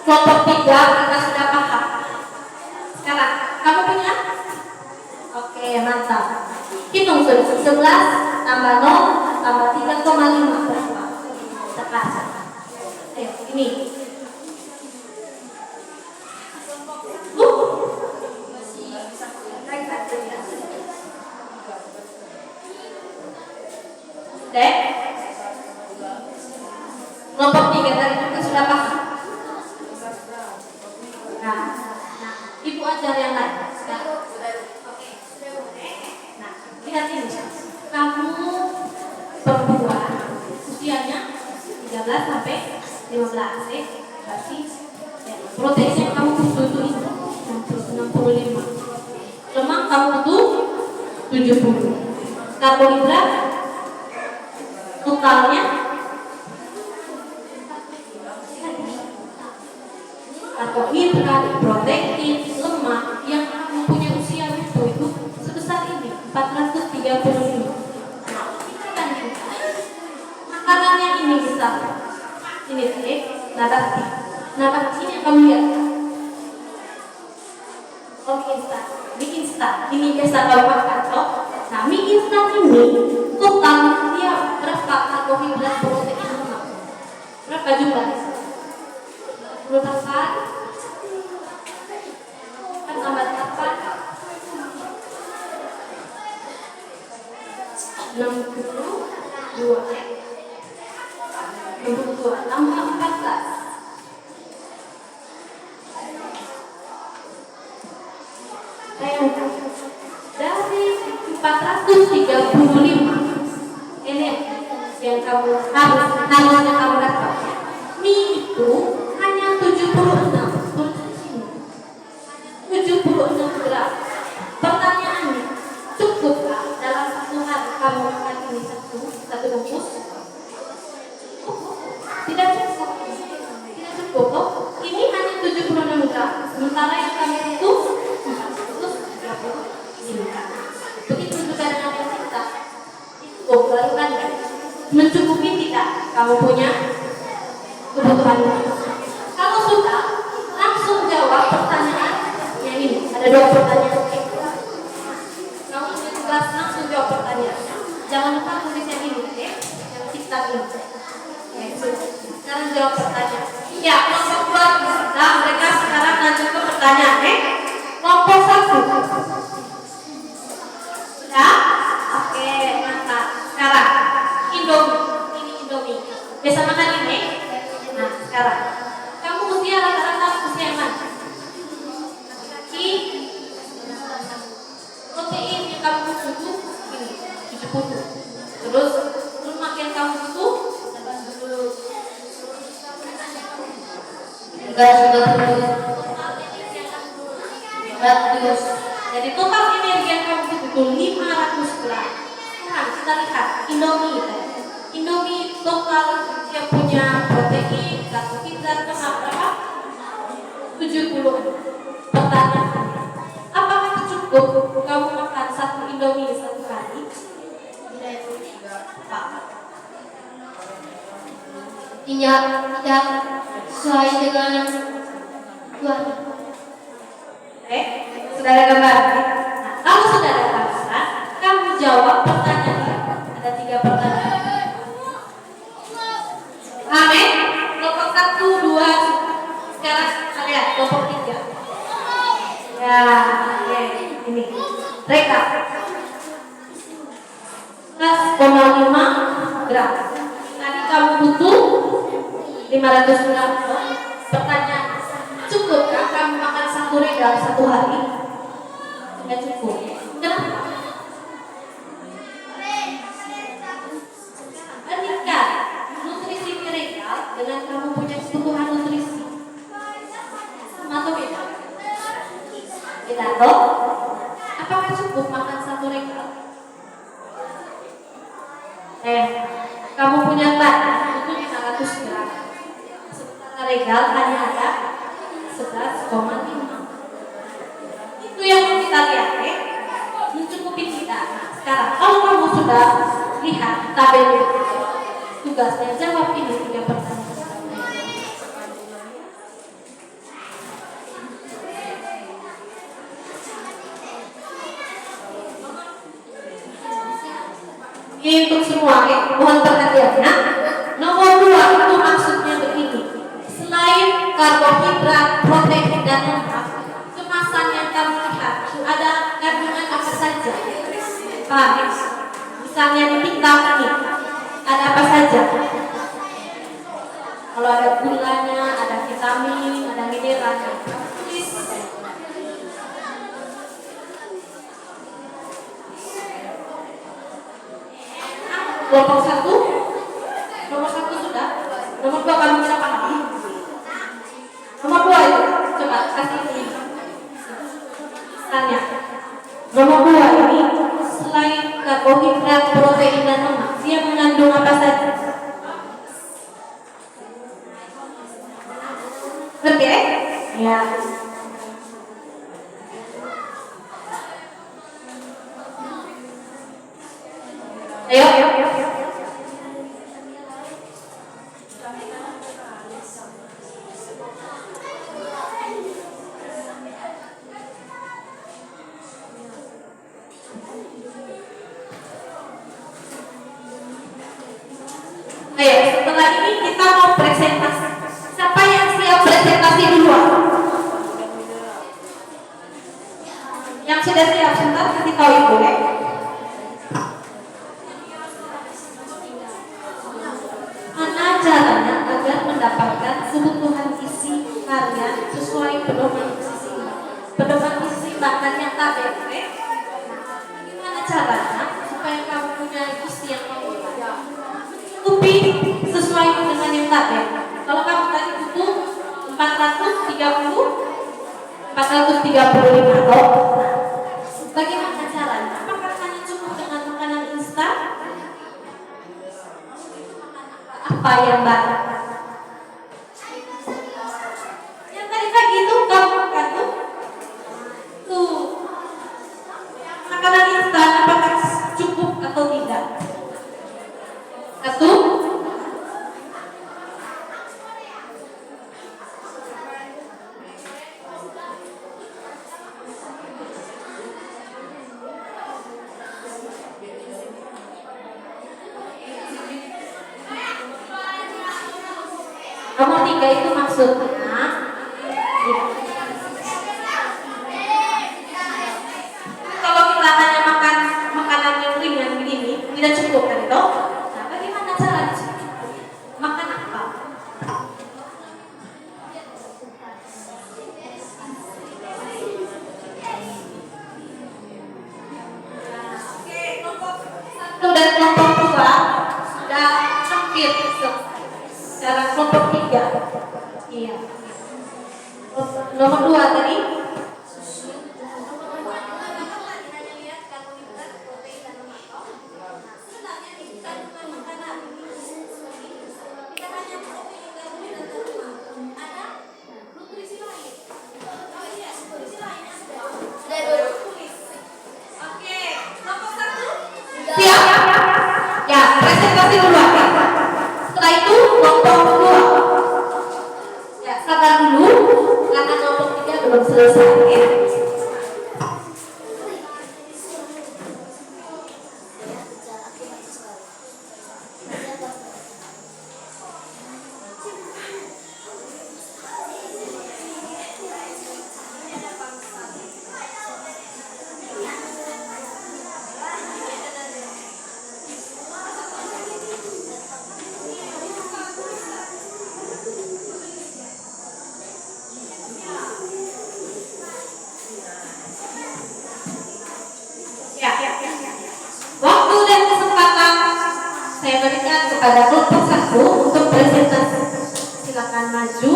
Kelompok 3 kita sudah paham. Sekarang kamu punya? Oke, mantap. Hitung sudah 11 tambah 0 tambah 3,5 berapa? Sekelas. Ayo, ini. Dek. Kelompok 3 tadi kita sudah paham. Nah, ibu ajar yang lain. Nah, lihat ini. Kamu perempuan, usianya 13 sampai 15 ya. Berarti ya, protein yang kamu butuh itu 65. Lemak kamu butuh 70. Karbohidrat totalnya karbohidrat, protein, lemak yang mempunyai usia itu sebesar ini 435. Makanannya ini besar, ini sih, nabati ini yang kamu lihat. Oh mie instan, ini biasa kamu makan toh. Nah mie instan ini total dia berapa karbohidrat, protein, lemak? Berapa jumlahnya? 28 kan tambah 8 62 tambah 14 dari 435 ini yang kamu harusnya kamu dapat. Mie itu hanya 76 gram. Pertanyaannya, cukupkah dalam satu hari kamu makan ini satu bungkus? Tidak cukup. Tidak cukup toh? Ini hanya 76 gram. Sementara yang kami itu 435 gram. Begitu juga dengan yang kita. Itu baru kan mencukupi tidak kamu punya kebutuhan. Kalau sudah, langsung jawab pertanyaan yang ini. Ada 2 pertanyaan. Kamu punya tugas langsung jawab pertanyaan. Jangan lupa tulis yang ini, yang kita ini. Sekarang jawab pertanyaan. Ya, kelompok 2 nah, mereka sekarang lanjut ke pertanyaan. Kelompok 1. Sudah? Oke, mantap. Sekarang Indomie. Ini Indomie. Biasa makan ini? Nah, sekarang kamu usia rata-rata usia yang mana? Laki-laki. Protein yang kamu butuh ini 70. Terus lemak yang kamu butuh 100. jadi total energi yang kamu butuh 500 gram. Sekarang kita lihat Indomie. Indomie total dia punya protein, karbohidrat, lemak berapa? 70. Pertanyaan, apakah cukup kamu makan satu Indomie satu hari? Tidak sesuai dengan Tuhan. Sudah ada gambar. Nah, kalau sudah ada gambaran, kamu jawab pertanyaan. Ada 3 pertanyaan. Amin. Kelompok 1, 2. Sekarang kalian kelompok 3. Ya, oke. Ini. Rekap. 11,5 gram. Tadi kamu butuh 500 gram. Pertanyaan, cukupkah kamu makan 1 regal 1 hari? Tidak cukup. Kenapa? Bandingkan nutrisi regal dengan kamu punya kebutuhan nutrisi. Sama atau beda? Beda toh? Apakah cukup makan 1 regal? Kamu punya tadi itu 500 gram. Sementara regal hanya ada 11,5. Itu yang kita lihat, mencukupi kita. Nah, sekarang kalau kamu sudah lihat tabel itu, tugasnya jawab ini 3 pertanyaan. Ini untuk semua ya, mohon perhatiannya. Nomor 2 itu maksudnya begini. Selain karbohidrat, protein dan lemak, kemasan yang kami lihat itu ada kandungan apa saja? Paham? Misalnya di pinggang ini ada apa saja? Kalau ada gulanya, ada vitamin, ada mineralnya. Tulis. Kelompok 1, nomor 1 sudah. Nomor 2 kami bisa paham. Nomor 2 itu, coba kasih ini. Tanya. Nomor 2 ini selain karbohidrat, protein dan lemak, dia mengandung apa saja? Ngerti ya? Ya. Ayo. Ayo, setelah ini kita mau presentasi. Siapa yang siap presentasi duluan? Yang sudah siap, sebentar kasih tahu ibu ya. Mana caranya agar mendapatkan kebutuhan isi harian sesuai pedoman isi seimbang? Pedoman isi seimbang yang tadi, oke? Gimana caranya supaya kamu punya isi yang kamu cukupi sesuai dengan yang tadi? Kalau kamu tadi butuh 435 loh. Bagaimana caranya? Apakah hanya cukup dengan makanan instan? Apa yang banyak? Yang tadi pagi itu kamu makan tuh makanan instan, apakah cukup atau tidak? 1. Nomor 3 itu maksudnya kalau kita hanya makan makanan yang ringan begini tidak cukup kan itu? Nah, bagaimana caranya cukup? Makan apa? Oke, kelompok 1 dan kelompok 2 sudah hampir selesai. Sekarang kelompok 3. Iya. Nomor 2 tadi. Siap? Ya, presentasi dulu. Setelah itu kelompok 2. Ya, sabar dulu karena kelompok 3 belum selesai ya. Waktu dan kesempatan saya berikan kepada kelompok 1 untuk presentasi. Silakan maju.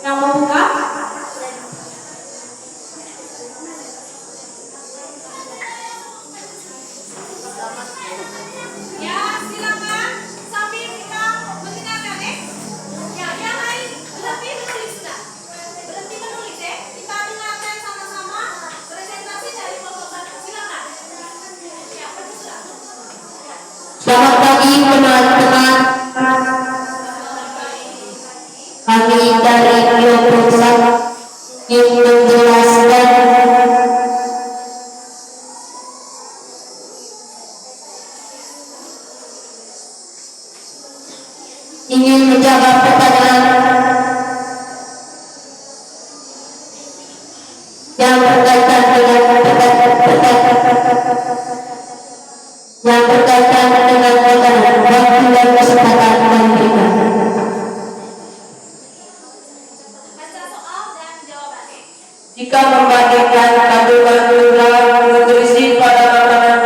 Yang mau buka? Ya, silakan sambil kita mendengarkan ya. Ya, yang lain berhenti menulis nah. Berhenti menulis ya. Kita dengarkan sama-sama presentasi dari kelompok 1. Silakan. yang berkaitan dengan makanan, waktu dan kesempatan yang diberikan. Jika membagikan kandungan nutrisi pada makanan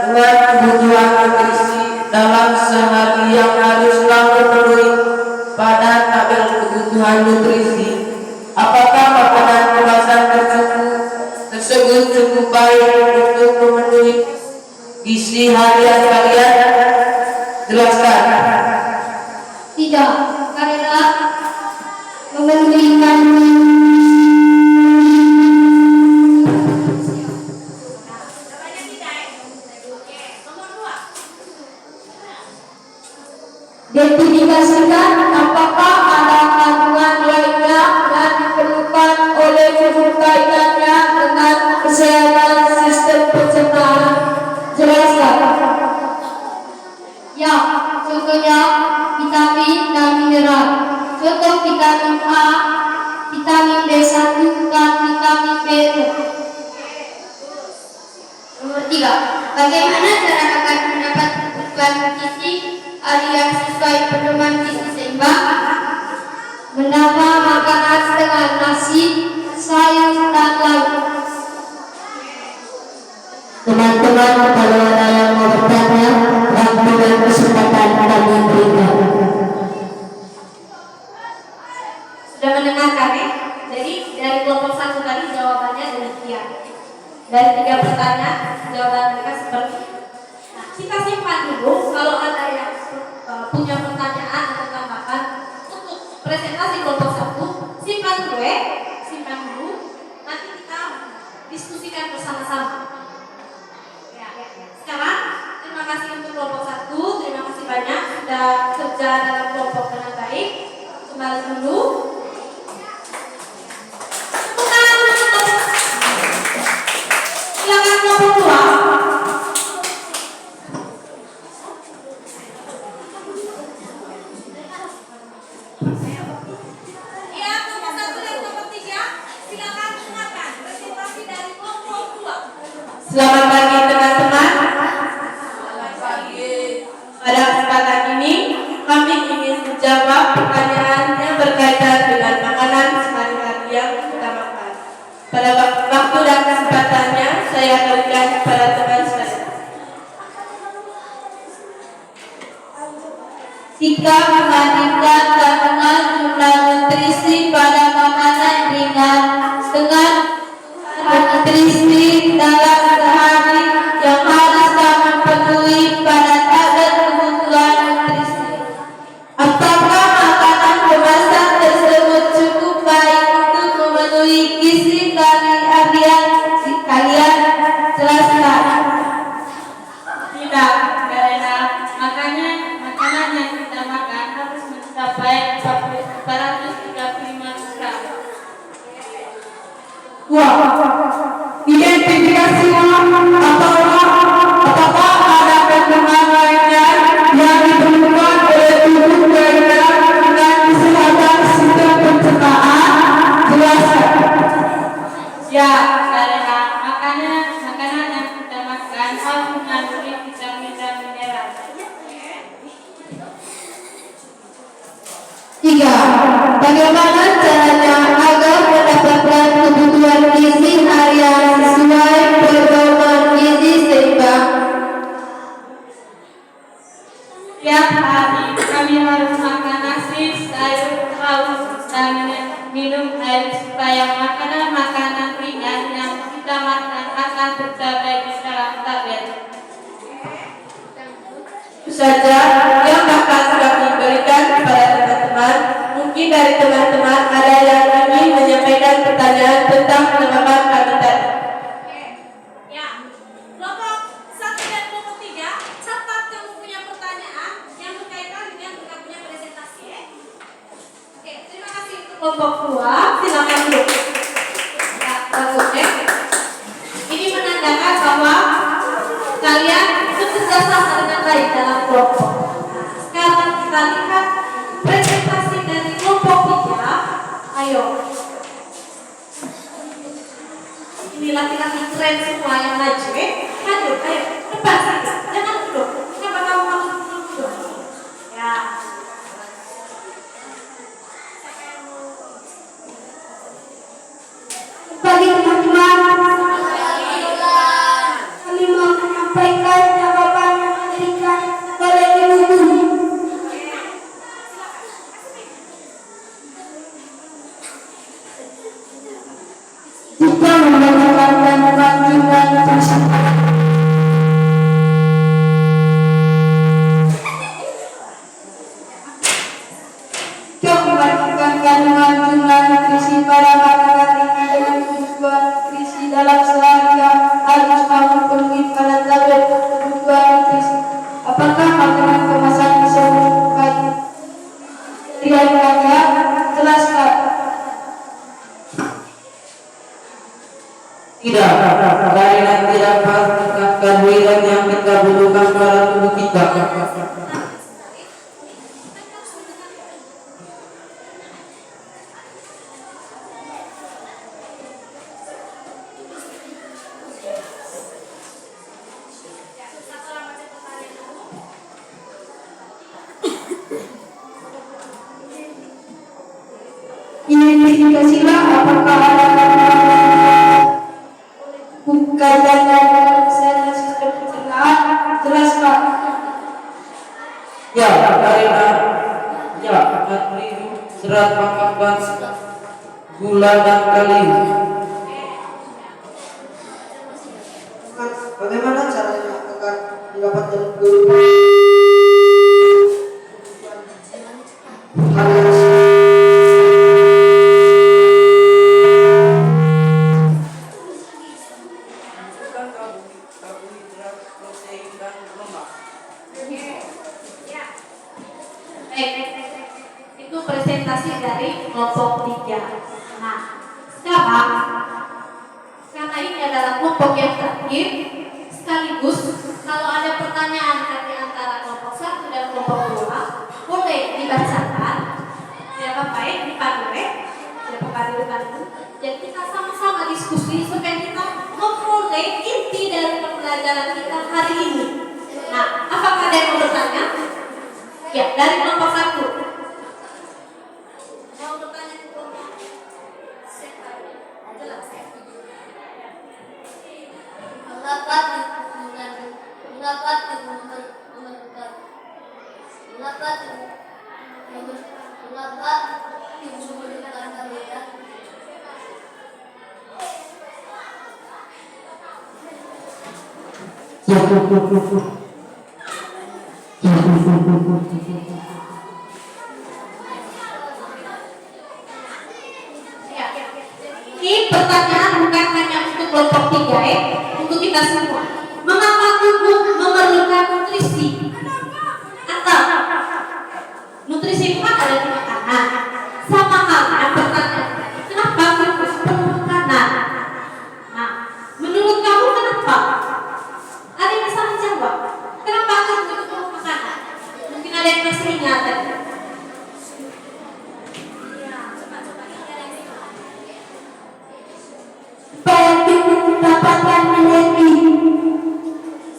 dengan kebutuhan nutrisi dalam sehari yang haruslah memenuhi pada tabel kebutuhan nutrisi, apakah makanan kemasan tersebut cukup baik untuk memenuhi gizi harian kalian? Jelaskan. Tidak, karena memenuhi kandungan diindikasikan apakah ada kandungan lainnya yang diperlukan oleh tubuh kaitannya dengan kesehatan sistem pencernaan. Jelaskan. Ya, contohnya vitamin dan mineral. Contoh vitamin A, vitamin B1 dan vitamin B2. Nomor 3. Bagaimana cara akan mendapat kebutuhan gizi harian sesuai pedoman gizi seimbang? Menambah makanan dengan nasi, sayur, dan lauk. Teman-teman, kalau ada yang mau bertanya, waktu dan kesempatan kami berikan. Sudah mendengarkan ya? Jadi dari kelompok 1 tadi jawabannya demikian. Dari 3 pertanyaan jawaban mereka seperti itu. Nah, kita simpan dulu. Kalau ada yang punya pertanyaan atau tambahan untuk presentasi kelompok 1, simpan dulu ya. Simpan dulu. Nanti kita diskusikan bersama-sama. Sekarang terima kasih untuk kelompok 1. Terima kasih banyak sudah kerja dalam kelompok dengan baik. Kembali dulu. Silakan kelompok 2. Ya, kelompok 1 dan kelompok 3, silakan dengarkan presentasi dari kelompok 2. Selamat pagi teman-teman. Selamat pagi. Pada kesempatan ini kami ingin menjawab pertanyaan yang berkaitan dengan makanan sehari-hari yang kita makan. Pada waktu dan kesempatannya saya berikan kepada teman saya. Jika membandingkan kandungan jumlah nutrisi pada makanan ringan dengan nutrisi dalam sehari yang harus memenuhi pada tabel kebutuhan nutrisi, apakah makanan kemasan tersebut cukup baik untuk memenuhi gizi harian kalian? Jelaskan. Tidak, karena makanan yang kita makan harus mencapai 435 gram. Wah, identifikasi apakah ada kandungan lainnya yang diperlukan oleh tubuh kalian dengan kesehatan sistem pencernaan? Jelaskan. Ya, karena makanan yang kita makan harus mengandung vitamin dan mineral. 3. Bagaimana caranya agar mendapatkan kebutuhan gizi harian sesuai pedoman gizi seimbang? Tiap hari kami harus makan nasi, sayur, lauk, dan minum air supaya makanan ringan yang kita makan akan tercapai di dalam tabel. Itu saja yang akan kami berikan kepada teman-teman. Mungkin dari teman-teman ada yang ingin menyampaikan pertanyaan tentang penerapan kami tadi. Ya, kelompok 1 dan kelompok 3, catat kamu punya pertanyaan yang berkaitan dengan kita punya presentasi ya. Oke, terima kasih untuk kelompok 2. Silakan dulu. Ya, bagus ya. Ini menandakan bahwa kalian bekerja sama dengan baik dalam kelompok. Sekarang kita lihat presentasi dari kelompok 3. Ayo. Ini laki-laki keren semua yang maju, maju, ayo, depan saja, jangan duduk. Kenapa kamu harus duduk? Ya. Bagi teman-teman, kami mau menyampaikan jawaban yang diberikan oleh Ibu Guru. Jika menggunakan kandungan jumlah tulisan membandingkan kandungan jumlah nutrisi pada makanan ringan dengan kebutuhan nutrisi dalam sehari harus mampu penuhi pada tabel kebutuhan nutrisi. Apakah makanan kemasan bisa menyukai riwayatnya? Jelaskan. Tidak, karena tidak mengandung karbohidrat yang kita butuhkan pada tubuh kita. Identifikasilah apakah ada kaitannya dengan kesehatan sistem pencernaan. Jelaskan. Ya, karena natrium, serat mengakan gula dan kalium. Bagaimana caranya agar didapatkan guru? Karbohidrat, protein dan lemak. Itu presentasi dari kelompok 3. Nah, sekarang karena ini adalah kelompok yang terakhir, sekaligus kalau ada pertanyaan dari antara kelompok 1 dan kelompok 2 boleh dibacakan. Tidak apa-apa ya, dipandu tidak apa-apa dipandu. Jadi kita sama-sama diskusi supaya kita memperoleh inti dari pembelajaran kita hari ini. Nah, apakah ada yang mau bertanya? Ya, dari kelompok 1. Mau bertanya ke kelompok? Jelas. Ini pertanyaan bukan hanya untuk kelompok 3 untuk kita semua. Mengapa tubuh memerlukan nutrisi? Atau nutrisi itu kan ada di makanan. Sama halnya pertanyaan, kenapa tubuh perlu makanan? Nah, menurut kamu kenapa? Ada yang bisa menjawab? Kenapa tubuh perlu makanan? Mungkin ada yang masih ingat tadi. Supaya tubuh mendapatkan energi.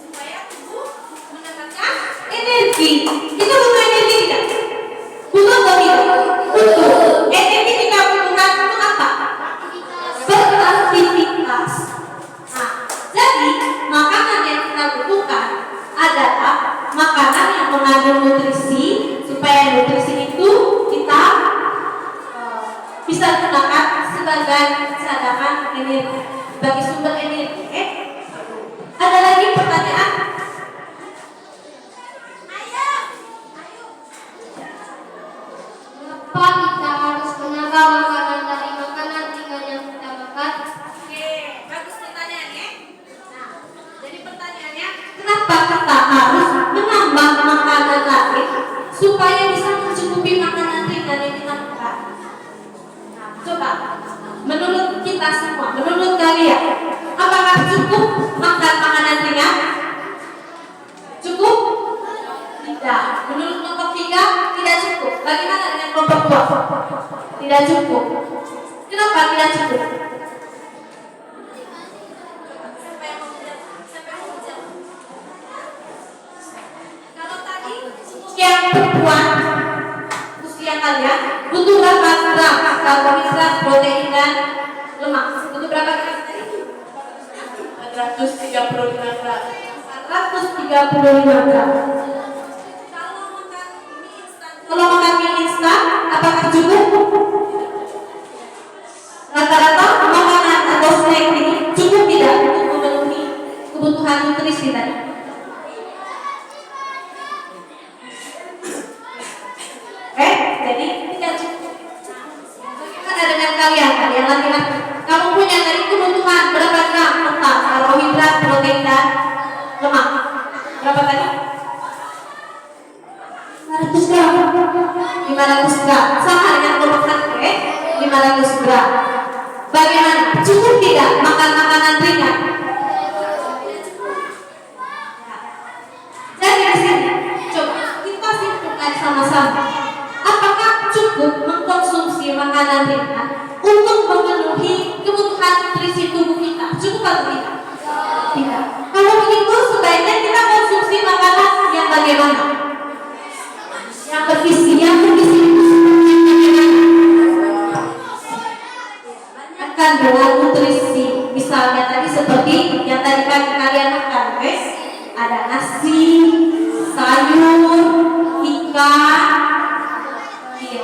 Supaya tubuh mendapatkan energi. Kita butuh energi tidak? Butuh atau tidak? Butuh. Energi kita butuhkan untuk apa? Beraktivitas. Nah, jadi makanan yang kita butuhkan adalah makanan yang mengandung nutrisi supaya nutrisi itu kita bisa gunakan sebagai cadangan energi, sebagai sumber energi. Ada lagi pertanyaan? Mengapa kita harus menjaga makanan dari makanan ringan yang kita makan? Oke, bagus pertanyaannya. Nah, jadi pertanyaannya, kenapa kita harus menambah makanan lain supaya bisa mencukupi makanan ringan yang kita makan? Nah, coba, menurut kita semua, menurut kalian, apakah cukup makan makanan ringan? Cukup? Tidak. Menurut kelompok 3 tidak cukup. Bagaimana dengan kelompok 2? Tidak cukup. Kenapa tidak cukup? butuh berapa gram karbohidrat, protein dan lemak? Butuh berapa gram tadi? 435 gram. 435 gram. Kalau makan mie instan, apakah cukup? Rata-rata makanan atau snack ini cukup tidak untuk memenuhi kebutuhan nutrisi tadi? Jadi tidak cukup. Bagaimana dengan kalian laki-laki? Kamu punya tadi kebutuhan berapa gram tentang karbohidrat, protein dan lemak? Berapa tadi? 500 gram. 500 gram. Sama dengan kebutuhan 500 gram. Bagaimana? Cukup tidak makan makanan ringan? Jadi di sini coba kita simpulkan sama-sama. Apakah cukup mengkonsumsi makanan ringan untuk memenuhi kebutuhan nutrisi tubuh kita? Cukup atau tidak? Tidak. Kalau begitu sebaiknya kita konsumsi makanan yang bagaimana? Yang bergizi, kandungan nutrisi. Misalnya tadi seperti yang tadi pagi kalian makan, guys. Ada nasi, sayur, ikan,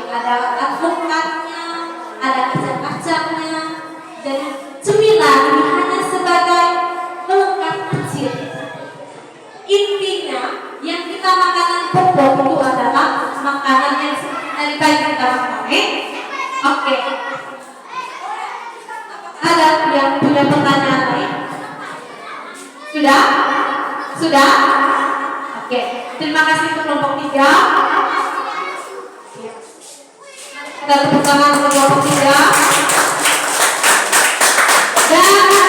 ada alpukatnya, ada kacang-kacangnya, dan cemilan ini hanya sebagai pelengkap kecil. Intinya yang kita makanan pokok itu adalah makanan yang dari pagi kita makan. Oke. Ada yang punya pertanyaan lain? Sudah? Sudah? Oke. Terima kasih untuk kelompok 3. Kita tepuk tangan untuk kelompok 3. Dan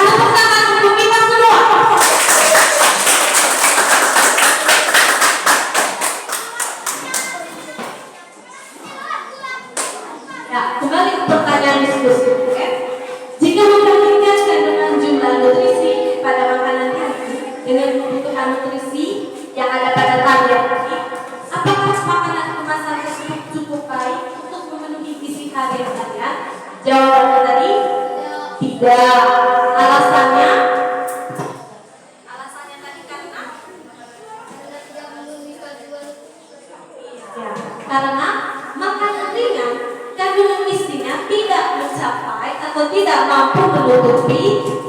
tepuk tangan untuk kita semua. Ya, kembali ke pertanyaan diskusi. Jika memperhatikan kandungan jumlah nutrisi pada makanan ini dengan kebutuhan nutrisi yang ada pada tabel ini, apakah makanan kemasan tersebut cukup baik untuk memenuhi gizi harian kalian? Jawabannya tadi tidak. Alasannya tadi karena ya, karena makanan ringan kandungan gizinya tidak mencapai atau tidak mampu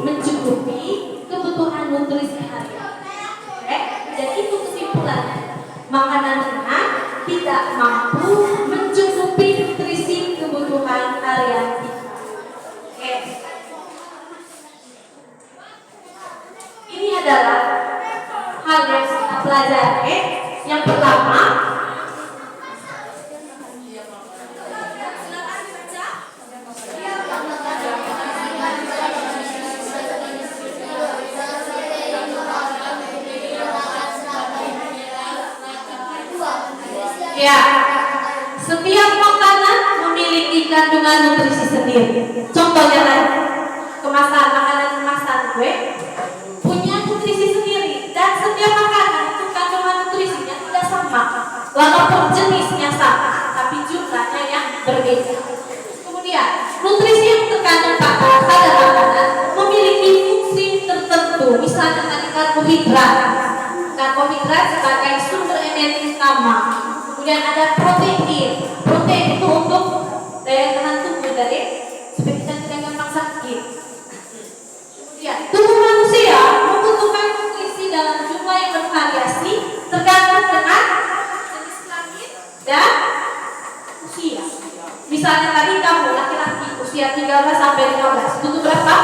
mencukupi kebutuhan nutrisi harian. Dan itu kesimpulannya. Makanan ringan tidak mampu mencukupi nutrisi kebutuhan harian kita. Ini adalah hal yang kita pelajari. Yang pertama, ya, setiap makanan memiliki kandungan nutrisi sendiri. Contohnya tadi, makanan kemasan gue punya nutrisi sendiri, dan setiap makanan itu kandungan nutrisinya tidak sama, walaupun jenisnya sama, tapi jumlahnya yang berbeda. Kemudian, nutrisi yang terkandung pada makanan memiliki fungsi tertentu. Misalnya tadi karbohidrat sebagai sumber energi utama. Kemudian ada protein itu untuk daya tahan tubuh tadi, supaya kita tidak gampang sakit. Kemudian tubuh manusia membutuhkan nutrisi dalam jumlah yang bervariasi tergantung dengan jenis kelamin dan usia. Misalnya tadi kamu laki-laki usia 13 sampai 15 butuh berapa?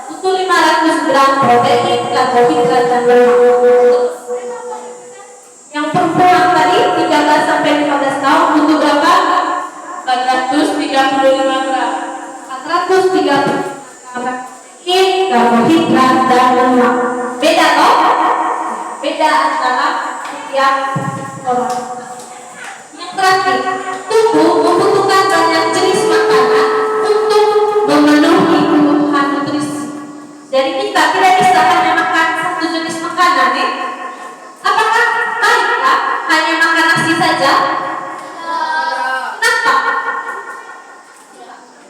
Butuh 500 gram protein, karbohidrat dan lemak. Yang perempuan tadi 13 sampai 15 tahun butuh berapa? 435 gram. 430 gram karbohidrat dan lemak. Beda toh? Beda antara setiap orang. Yang terakhir, tubuh membutuhkan banyak jenis makanan untuk memenuhi kebutuhan nutrisi. Jadi kita tidak bisa hanya makan satu jenis makanan, Apakah baiklah hanya saja? Kenapa?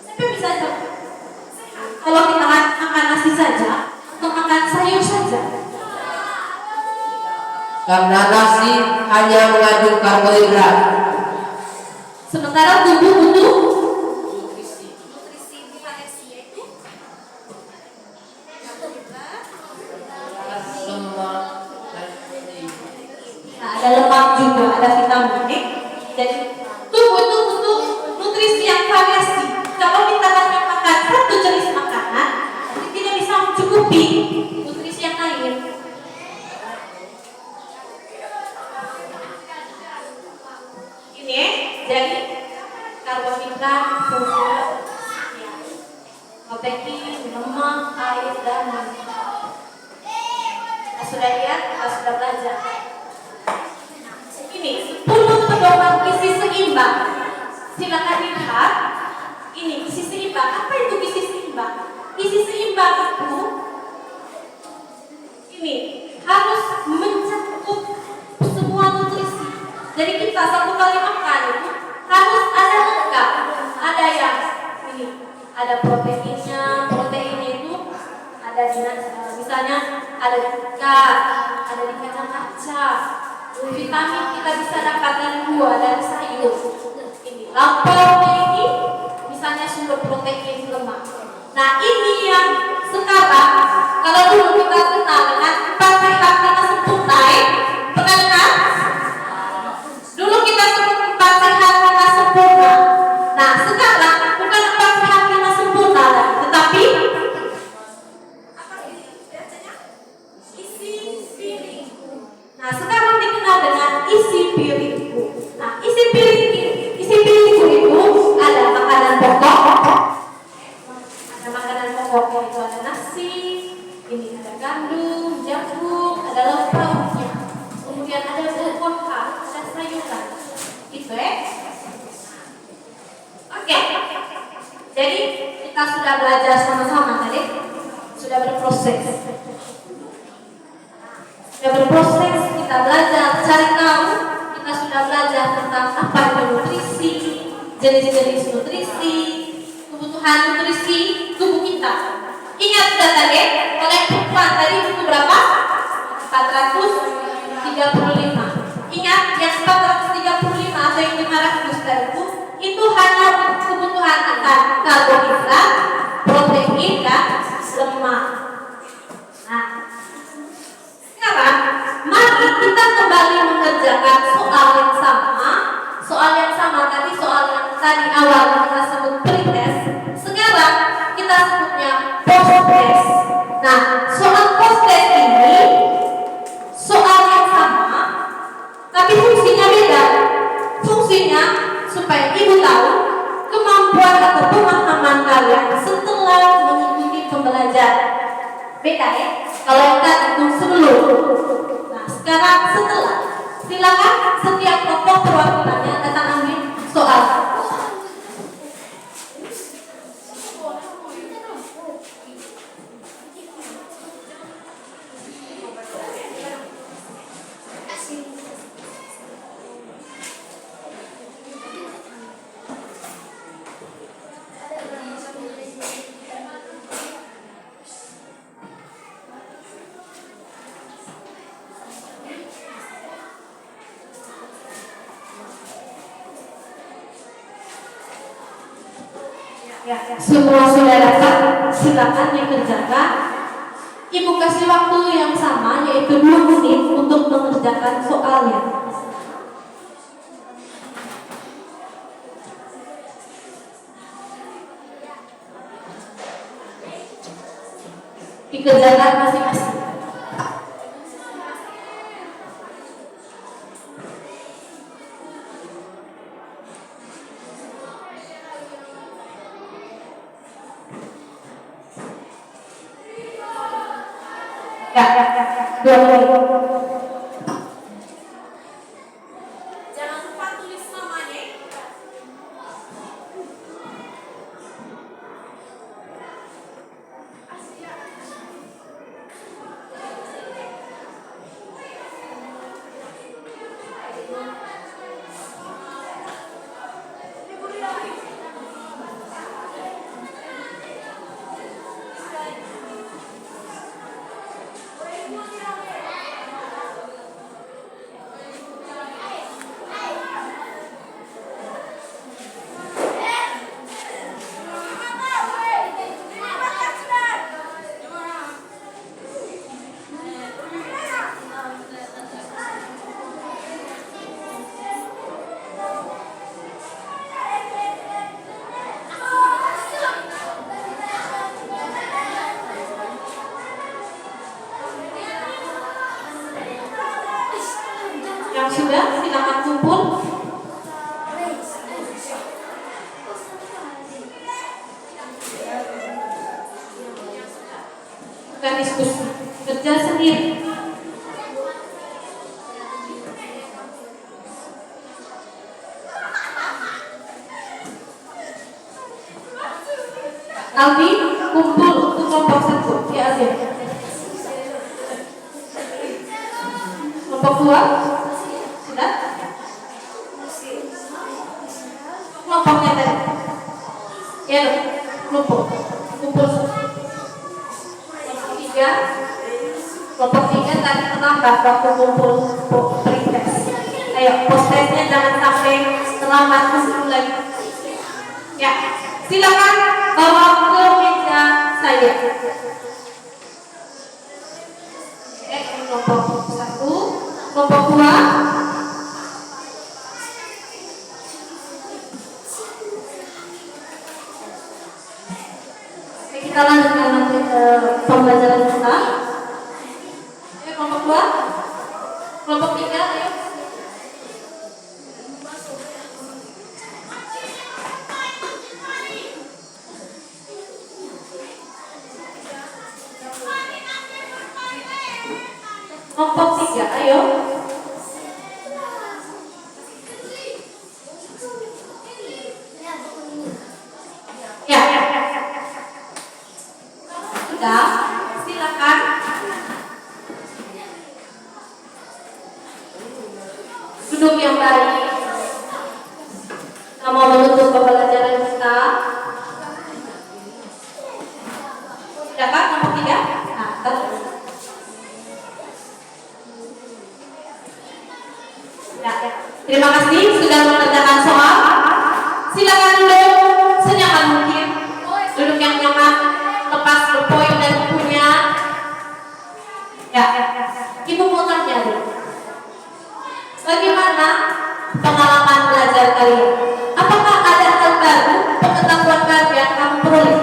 Siapa yang bisa jawab? Kalau kita makan nasi saja atau makan sayur saja? Karena nasi hanya mengandung karbohidrat. Sementara tubuh butuh ada lemak juga, ada vitamin. Jadi tubuh itu butuh nutrisi yang variasi. Kalau kita hanya makan satu jenis makanan, tidak bisa mencukupi nutrisi yang lain. Ini jadi karbohidrat, fosfor, protein, lemak, air, dan minyak. Kita sudah lihat, kita sudah belajar. Ini 10 pedoman gizi seimbang. Silakan lihat. Ini gizi seimbang. Apa itu gizi seimbang? Gizi seimbang itu ini harus mencakup semua nutrisi. Jadi kita satu kali makan itu harus ada lengkap. Ada yang ini, ada proteinnya. Proteinnya itu ada di misalnya ada di ikan, ada di kacang kaca. Vitamin kita bisa dapat dari buah dan sayur. Ini lauknya ini misalnya sumber protein lemak. Nah ini yang sekarang kalau dulu kita kenal dengan 4 sehat 5 sempurna, pernah dengar? Dulu kita sebut 4 sehat 5 sempurna. Nah sekarang bukan 4 sehat 5 sempurna lagi, tetapi nah sekarang dikenal dengan isi piringku. Nah isi piringku itu ada makanan pokok, itu ada nasi, ini ada gandum, jagung, ada lauk-lauknya, kemudian ada buah-buahan, ada sayuran, gitu ya. Oke. Jadi kita sudah belajar sama-sama tadi, sudah berproses. Kita belajar cari tahu, kita sudah belajar tentang apa itu nutrisi, jenis-jenis nutrisi, kebutuhan nutrisi tubuh kita. Ingat sudah tadi, oleh perempuan tadi itu berapa? 435. Ingat yang 435 atau yang 500 tadi itu hanya kebutuhan akan karbohidrat, protein, dan lemak. Nah, sekarang mari kita kembali mengerjakan soal yang sama tadi, soal yang tadi awal kita sebut pretest. Sekarang kita sebutnya post-test. Nah, soal post-test ini soal yang sama, tapi fungsinya beda. Fungsinya supaya ibu tahu kemampuan atau pemahaman kalian setelah mengikuti pembelajaran. Beda ya? Kalau yang tadi itu sebelum. Nah, sekarang setelah. Silakan setiap kelompok perwakilannya datang ambil soal. Semua sudah dapat, silakan dikerjakan. Ibu kasih waktu yang sama, yaitu 2 menit untuk mengerjakan soalnya. Dikerjakan masing-masing. Jangan lupa tulis namanya. yang sudah silakan kumpul. Bukan diskusi, kerja sendiri. Aldi, kumpul untuk kelompok 1. Ya, Aldi. Kelompok 2 sudah. Kelompoknya tadi. Ya, kumpul. Kumpul. Kelompok 3 tadi terlambat waktu kumpul pretest. Ayo, post-testnya jangan sampai terlambat, kumpul lagi. Ya, silakan bawa ke meja saya. Kelompok 1, kelompok 2. Kita lanjutkan nanti pembelajaran kita. Kelompok 2, kelompok 3, ayo. Kelompok 3, ayo. Ya. Sudah, silakan. Duduk yang baik. Kita mau menutup pembelajaran kita. Sudah kan kelompok 3? Nah, ya. Terima kasih sudah mengerjakan soal. Silakan duduk senyaman mungkin. Duduk yang nyaman, lepas poin dan bukunya. Ya. Ibu mau tanya dulu. Bagaimana pengalaman belajar kalian? Apakah ada hal baru, pengetahuan baru yang kamu peroleh?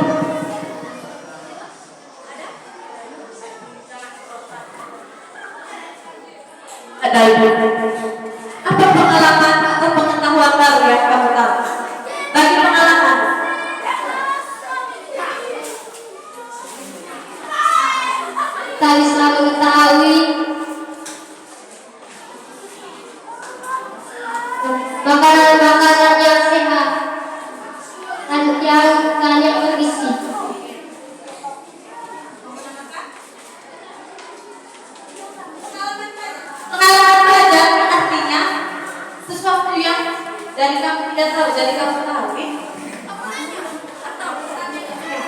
Ada ibu. Apa pengalaman atau pengetahuan baru yang kamu tahu? Bagi pengalaman. Kita bisa mengetahui makanan-makanan yang sehat dan yang bergizi. Pengalaman belajar artinya sesuatu yang dari kamu tidak tahu, jadi kamu tahu.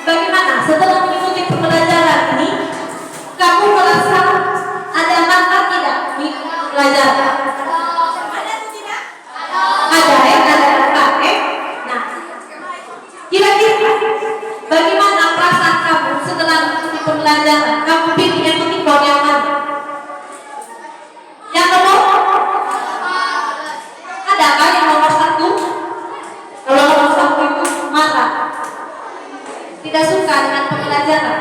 Bagaimana setelah mengikuti pembelajaran ini, kamu merasa ada manfaat tidak di pelajaran? Ada ya, ada manfaat ya. Nah, kira-kira bagaimana perasaan kamu setelah mengikuti pembelajaran? Kamu pilih yang ketiga yang mana? Yang nomor? Adakah yang nomor 1? Kalau nomor 1 itu marah, tidak suka dengan pembelajaran.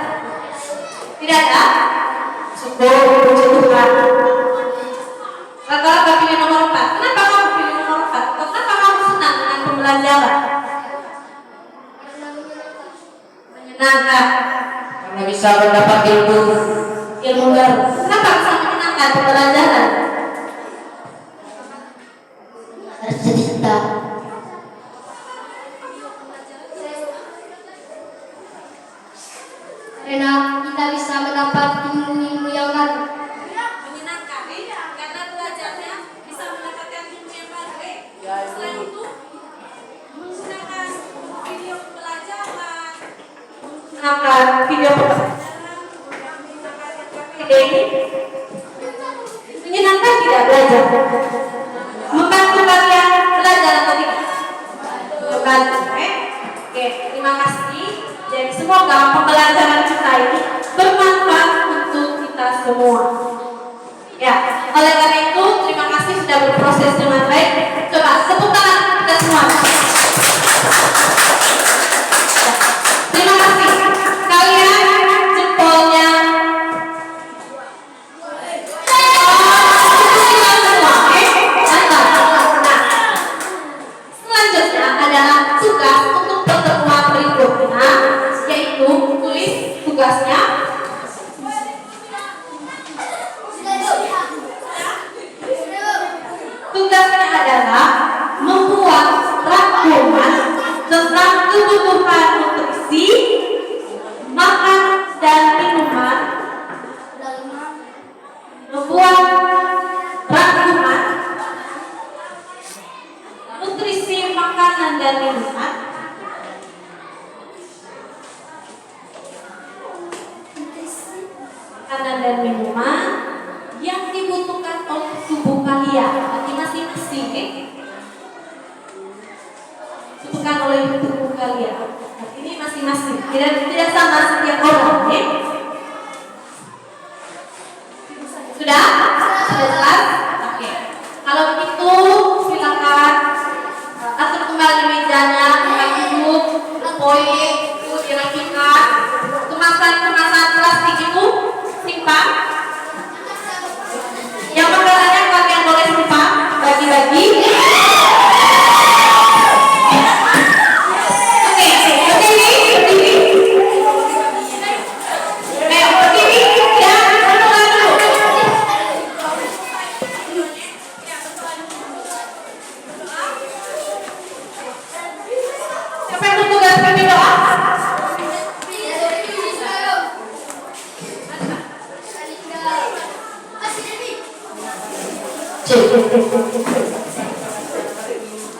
Tidak ada? Syukur, puji Tuhan. Rata-rata pilih nomor 4. Kenapa kamu pilih nomor 4? Kenapa kamu senang dengan pembelajaran? Menyenangkan. Karena bisa mendapat Ilmu baru. Kenapa bisa menyenangkan pembelajaran? Bercerita. Karena kita bisa mendapat ilmu-ilmu yang baru. Menyenangkan, karena belajarnya bisa mendapatkan ilmu yang baru. Selain itu, menggunakan video pembelajaran, menggunakan video ini menyenangkan tidak belajar? Membantu kalian belajar atau tidak? Membantu. Oke, terima kasih. Jadi semoga pembelajaran kita ini bermanfaat untuk kita semua. Ya, oleh karena itu terima kasih sudah berproses dengan baik. Coba tepuk tangan kita semua. Terima kasih. Kalian jempolnya. Semua, makanan dan minuman yang dibutuhkan oleh tubuh kalian bagi masing-masing. Dibutuhkan oleh tubuh kalian. Ini masing-masing, tidak sama setiap orang. Sudah? Sudah jelas? Oke. Kalau begitu silakan atur kembali mejanya, tempat duduk, poin itu dirapikan. Kemasan plastik itu simpan. Yang makanannya kalian boleh simpan, bagi-bagi.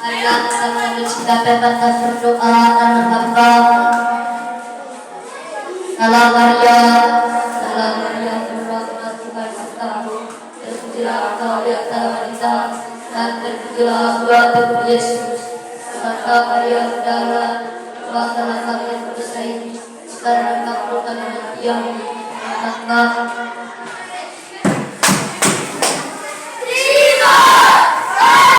Marilah kita melanjutkan pembahasan berdoa dan Bapa. Salam Maria, berrahmat Tuhan sertamu. Terpujilah Engkau di antara wanita, dan terpujilah buah tubuh Yesus. Santa Maria Bunda, doakanlah kami yang berdosa ini, sekarang dan waktu kami mati. Amin.